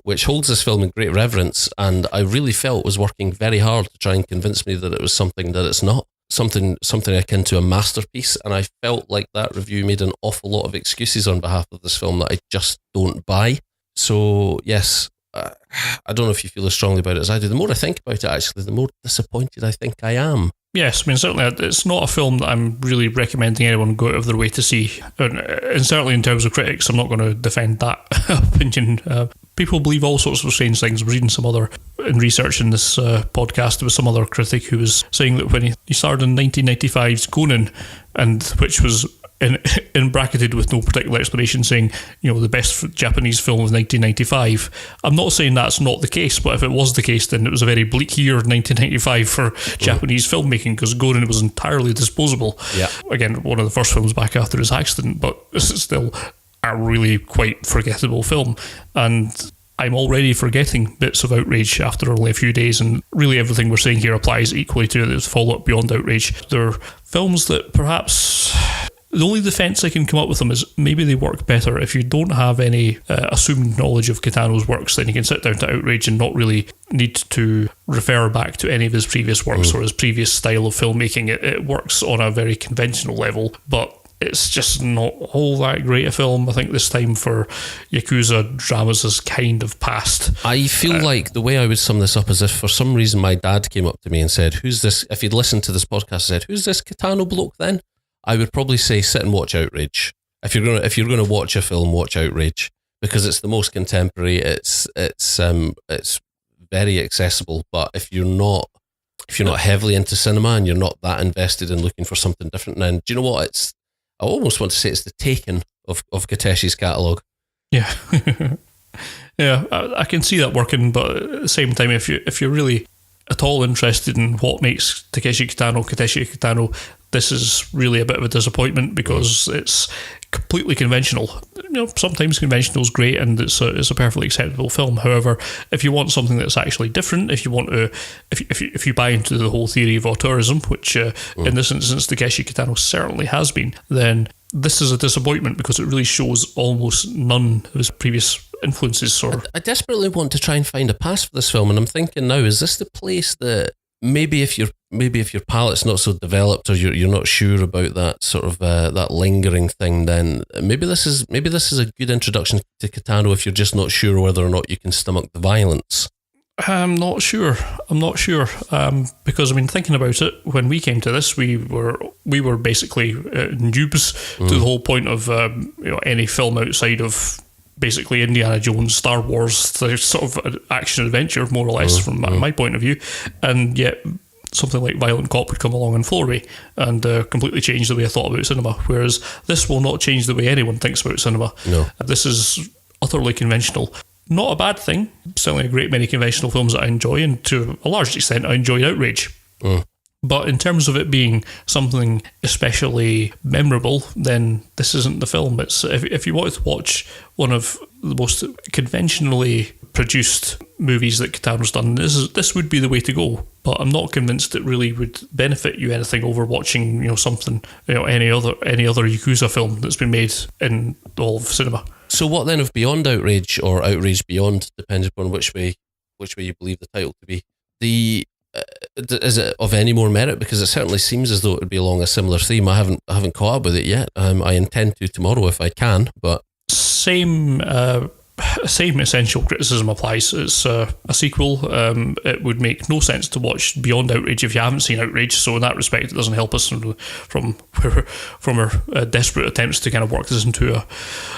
which holds this film in great reverence, and I really felt was working very hard to try and convince me that it was something that it's not, something akin to a masterpiece. And I felt like that review made an awful lot of excuses on behalf of this film that I just don't buy. So yes, I don't know if you feel as strongly about it as I do. The more I think about it, actually, the more disappointed I think I am. Yes, I mean, certainly it's not a film that I'm really recommending anyone go out of their way to see. And certainly in terms of critics, I'm not going to defend that opinion. People believe all sorts of strange things. I was reading in researching this podcast, there was some other critic who was saying that when he starred in 1995's Conan, and which was in bracketed with no particular explanation, saying, the best Japanese film of 1995. I'm not saying that's not the case, but if it was the case, then it was a very bleak year, 1995, for Japanese filmmaking, because Conan was entirely disposable. Yeah. Again, one of the first films back after his accident, but it's still a really quite forgettable film. And I'm already forgetting bits of Outrage after only a few days, and really everything we're saying here applies equally to the follow-up beyond Outrage. They're films that perhaps... The only defence I can come up with them is maybe they work better if you don't have any assumed knowledge of Kitano's works. Then you can sit down to Outrage and not really need to refer back to any of his previous works or his previous style of filmmaking. It works on a very conventional level, but it's just not all that great a film. I think this time for Yakuza dramas has kind of passed. I feel like the way I would sum this up is if for some reason my dad came up to me and said, "Who's this?" If he'd listened to this podcast and said, "Who's this Kitano bloke then?" I would probably say sit and watch Outrage. If you're gonna watch a film, watch Outrage, because it's the most contemporary. It's very accessible. But if you're not heavily into cinema and you're not that invested in looking for something different, then do you know what? I almost want to say it's the Taken of Takeshi's catalogue. Yeah, yeah, I can see that working. But at the same time, if you're really at all interested in what makes Takeshi Kitano, this is really a bit of a disappointment, because it's completely conventional. Sometimes conventional is great, and it's a perfectly acceptable film. However, if you want something that's actually different, if you want to, if you buy into the whole theory of auteurism, which in this instance Takeshi Kitano certainly has been, then this is a disappointment, because it really shows almost none of his previous influences. I desperately want to try and find a pass for this film, and I'm thinking now, is this the place that maybe if your palate's not so developed, or you're not sure about that sort of that lingering thing, then maybe this is a good introduction to Kitano if you're just not sure whether or not you can stomach the violence. I'm not sure. Because I mean, thinking about it, when we came to this, we were basically noobs to the whole point of any film outside of basically Indiana Jones, Star Wars, the sort of action adventure, more or less, from my point of view, and yet something like Violent Cop would come along and floor me and completely change the way I thought about cinema. Whereas this will not change the way anyone thinks about cinema. No, this is utterly conventional. Not a bad thing. Certainly a great many conventional films that I enjoy, and to a large extent I enjoyed Outrage. But in terms of it being something especially memorable, then this isn't the film. It's if you wanted to watch one of the most conventionally produced movies that Kitano's done, this would be the way to go. But I'm not convinced it really would benefit you anything over watching something any other Yakuza film that's been made in all of cinema. So what then of Beyond Outrage, or Outrage Beyond, depends upon which way you believe the title to be. Is it of any more merit? Because it certainly seems as though it would be along a similar theme. I haven't caught up with it yet. I intend to tomorrow if I can. But same essential criticism applies. It's a sequel. It would make no sense to watch Beyond Outrage if you haven't seen Outrage. So in that respect, it doesn't help us from our desperate attempts to kind of work this into a.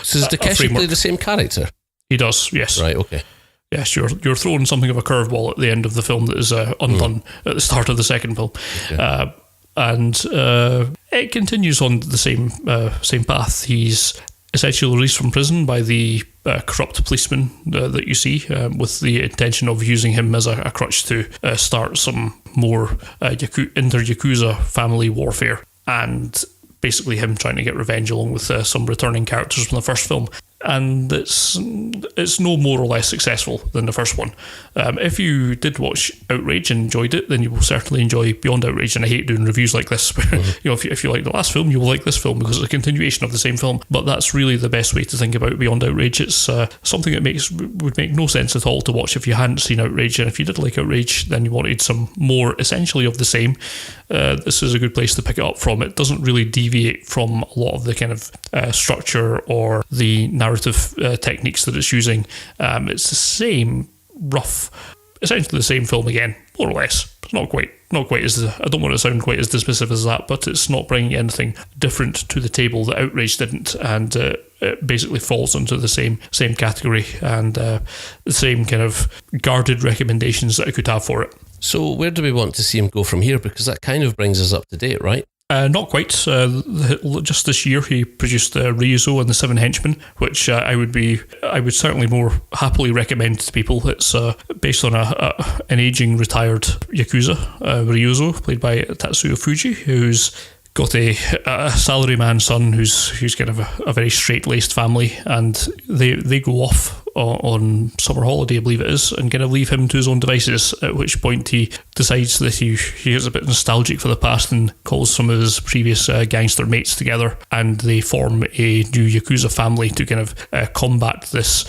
So does Takeshi play the same character? He does. Yes. Right. Okay. Yes, you're throwing something of a curveball at the end of the film that is undone at the start of the second film. Okay. And it continues on the same path. He's essentially released from prison by the corrupt policeman that you see, with the intention of using him as a crutch to start some more inter-Yakuza family warfare, and basically him trying to get revenge along with some returning characters from the first film. And it's no more or less successful than the first one. If you did watch Outrage and enjoyed it, then you will certainly enjoy Beyond Outrage. And I hate doing reviews like this. If you like the last film, you will like this film because it's a continuation of the same film. But that's really the best way to think about Beyond Outrage. It's something that would make no sense at all to watch if you hadn't seen Outrage. And if you did like Outrage, then you wanted some more essentially of the same. This is a good place to pick it up from. It doesn't really deviate from a lot of the kind of structure or the narrative techniques that it's using. It's the same essentially the same film again, more or less. It's not quite as, I don't want to sound quite as dismissive as that, but it's not bringing anything different to the table that Outrage didn't, and it basically falls into the same category and the same kind of guarded recommendations that I could have for it. So where do we want to see him go from here? Because that kind of brings us up to date, right? Not quite. Just this year, he produced Ryuzo and the Seven Henchmen, which I would certainly more happily recommend to people. It's based on an aging retired Yakuza, Ryuzo, played by Tatsuya Fuji, who's got a salaryman son who's kind of a very straight-laced family, and they go off on summer holiday, I believe it is, and kind of leave him to his own devices, at which point he decides that he is a bit nostalgic for the past and calls some of his previous gangster mates together, and they form a new Yakuza family to kind of combat this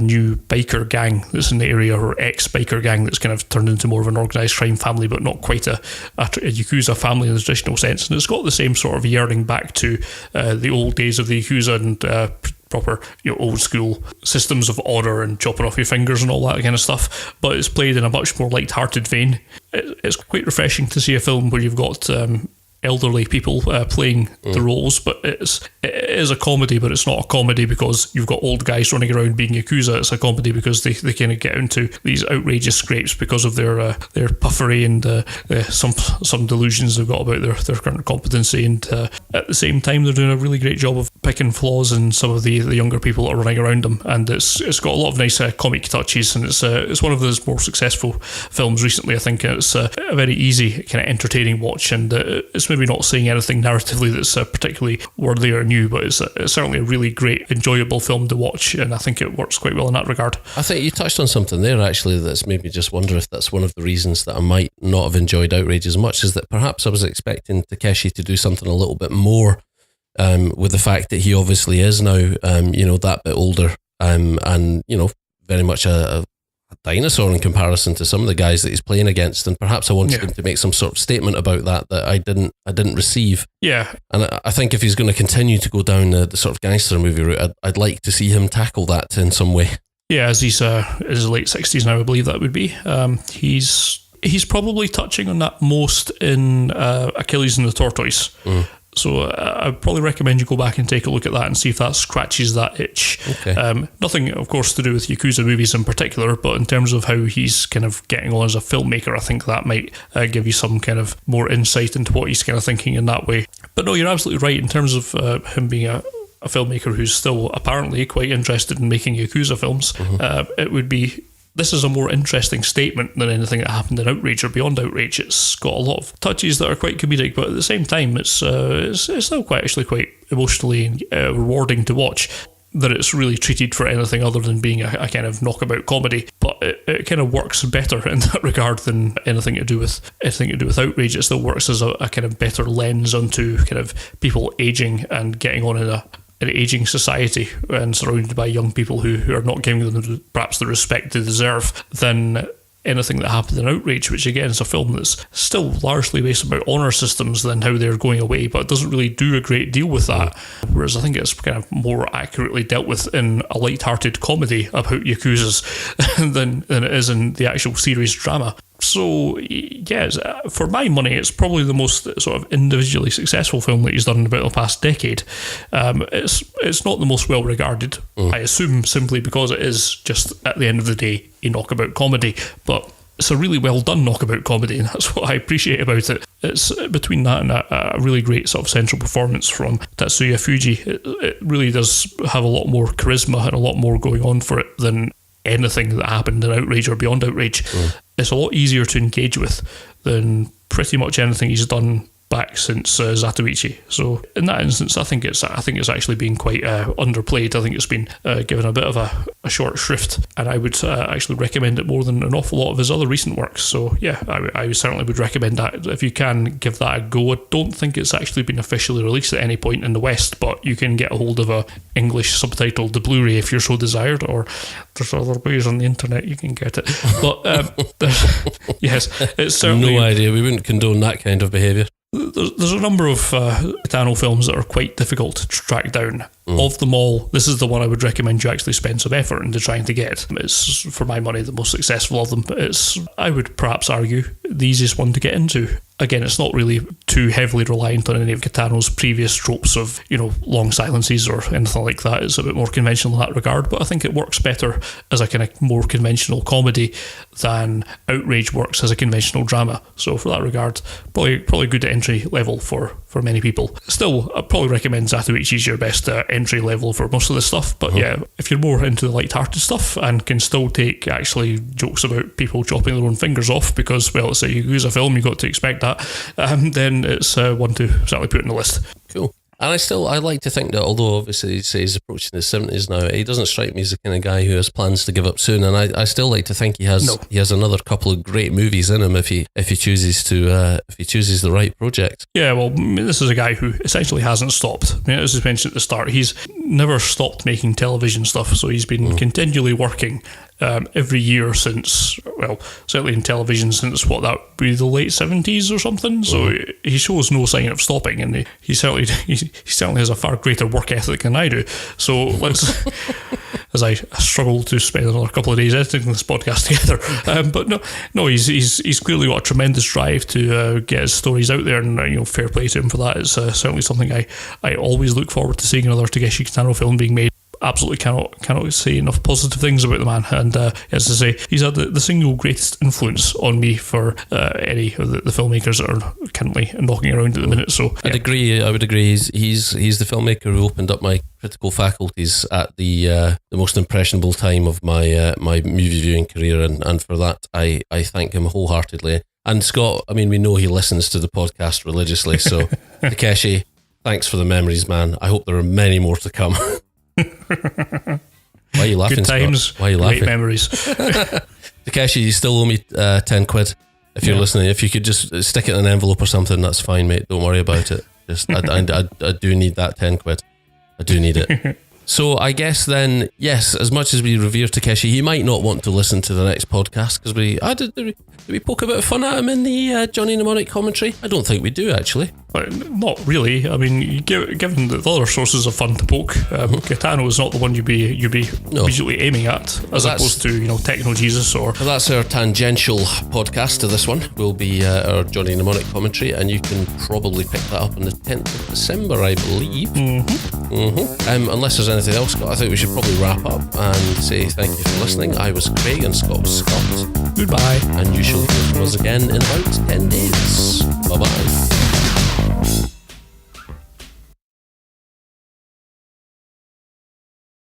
new biker gang that's in the area, or ex-biker gang that's kind of turned into more of an organised crime family, but not quite a Yakuza family in the traditional sense. And it's got the same sort of yearning back to the old days of the Yakuza and proper old school systems of order and chopping off your fingers and all that kind of stuff, but it's played in a much more light-hearted vein. It's quite refreshing to see a film where you've got elderly people playing the roles, but it is a comedy, but it's not a comedy because you've got old guys running around being Yakuza. It's a comedy because they kind of get into these outrageous scrapes because of their puffery and some delusions they've got about their current competency, and at the same time they're doing a really great job of picking flaws in some of the younger people that are running around them, and it's got a lot of nice comic touches, and it's one of those more successful films recently. I think it's a very easy kind of entertaining watch, and it's maybe not saying anything narratively that's particularly worthy or new, but it's certainly a really great, enjoyable film to watch, and I think it works quite well in that regard. I think you touched on something there actually that's made me just wonder if that's one of the reasons that I might not have enjoyed Outrage as much, is that perhaps I was expecting Takeshi to do something a little bit more with the fact that he obviously is now that bit older and very much a dinosaur in comparison to some of the guys that he's playing against, and perhaps I wanted him to make some sort of statement about that I didn't receive. Yeah, and I think if he's going to continue to go down the sort of gangster movie route, I'd like to see him tackle that in some way. Yeah, as he's in his late 60s now, I believe that would be. He's probably touching on that most in Achilles and the Tortoise. So I'd probably recommend you go back and take a look at that and see if that scratches that itch. Okay. Nothing, of course, to do with Yakuza movies in particular, but in terms of how he's kind of getting on as a filmmaker, I think that might give you some kind of more insight into what he's kind of thinking in that way. But no, you're absolutely right in terms of him being a filmmaker who's still apparently quite interested in making Yakuza films. It would be... This is a more interesting statement than anything that happened in Outrage or Beyond Outrage. It's got a lot of touches that are quite comedic, but at the same time, it's still quite emotionally rewarding to watch. That it's really treated for anything other than being a kind of knockabout comedy, but it kind of works better in that regard than anything to do with Outrage. It still works as a kind of better lens onto kind of people aging and getting on in an aging society and surrounded by young people who are not giving them perhaps the respect they deserve than anything that happened in Outrage, which again is a film that's still largely based about honour systems than how they're going away, but doesn't really do a great deal with that. Whereas I think it's kind of more accurately dealt with in a light-hearted comedy about Yakuzas than it is in the actual series drama. So, yes, for my money, it's probably the most sort of individually successful film that he's done in about the past decade. It's not the most well regarded, I assume, simply because it is just, at the end of the day, a knockabout comedy. But it's a really well done knockabout comedy, and that's what I appreciate about it. It's between that and a really great sort of central performance from Tatsuya Fuji. It really does have a lot more charisma and a lot more going on for it than anything that happened in Outrage or Beyond Outrage. It's a lot easier to engage with than pretty much anything he's done back since Zatôichi. So in that instance, I think it's actually been quite underplayed. I think it's been given a bit of a short shrift, and I would actually recommend it more than an awful lot of his other recent works. So yeah, I certainly would recommend that if you can give that a go. I don't think it's actually been officially released at any point in the West, but you can get a hold of a English subtitled Blu-ray if you're so desired, or there's other ways on the internet you can get it. But yes, it's certainly... No idea. We wouldn't condone that kind of behaviour. There's a number of Kitano films that are quite difficult to track down. Of them all, this is the one I would recommend you actually spend some effort into trying to get. It's, for my money, the most successful of them. It's, I would perhaps argue, the easiest one to get into. Again, it's not really too heavily reliant on any of Kitano's previous tropes of, long silences or anything like that. It's a bit more conventional in that regard, but I think it works better as a kind of more conventional comedy than Outrage works as a conventional drama. So for that regard, probably good entry level for many people. Still, I'd probably recommend Zatôichi's your best entry level for most of this stuff, but yeah, if you're more into the light-hearted stuff and can still take actually jokes about people chopping their own fingers off because, well, it's a Yakuza film, you've got to expect that, then it's one to certainly put on the list. Cool. And I like to think that although obviously he's approaching his 70s now, he doesn't strike me as the kind of guy who has plans to give up soon. And I still like to think he has another couple of great movies in him if he chooses the right project. Yeah, well, this is a guy who essentially hasn't stopped. As I mentioned at the start, he's never stopped making television stuff. So he's been continually working every year since, well, certainly in television since what, that would be the late 70s or something. So he shows no sign of stopping, and he certainly has a far greater work ethic than I do. So let's, as I struggle to spend another couple of days editing this podcast together, but no, he's clearly got a tremendous drive to get his stories out there, and fair play to him for that. It's certainly something I always look forward to seeing another Takeshi Kitano film being made. Absolutely cannot say enough positive things about the man, and as I say, he's had the single greatest influence on me for any of the filmmakers that are currently knocking around at the minute. So yeah. I would agree. He's the filmmaker who opened up my critical faculties at the most impressionable time of my my movie viewing career, and for that I thank him wholeheartedly. And Scott, I mean, we know he listens to the podcast religiously, so Takeshi, thanks for the memories, man. I hope there are many more to come. Why are you laughing, Good times, Scott? Why are you laughing? Great memories. Takeshi, you still owe me 10 quid if you're listening. If you could just stick it in an envelope or something, that's fine, mate. Don't worry about it. I do need that 10 quid. I do need it. So I guess then, yes, as much as we revere Takeshi, he might not want to listen to the next podcast because did we poke a bit of fun at him in the Johnny Mnemonic commentary? I don't think we do, actually. Not really. I mean, given that the other sources are fun to poke, Kitano is not the one you'd be immediately aiming at, as opposed to Techno Jesus or. Well, that's our tangential podcast to this one. Will be our Johnny Mnemonic commentary, and you can probably pick that up on the 10th of December, I believe. Unless there's anything else, Scott, I think we should probably wrap up and say thank you for listening. I was Craig, and Scott was Scott. Goodbye, and you shall hear from us again in about 10 days. Bye bye.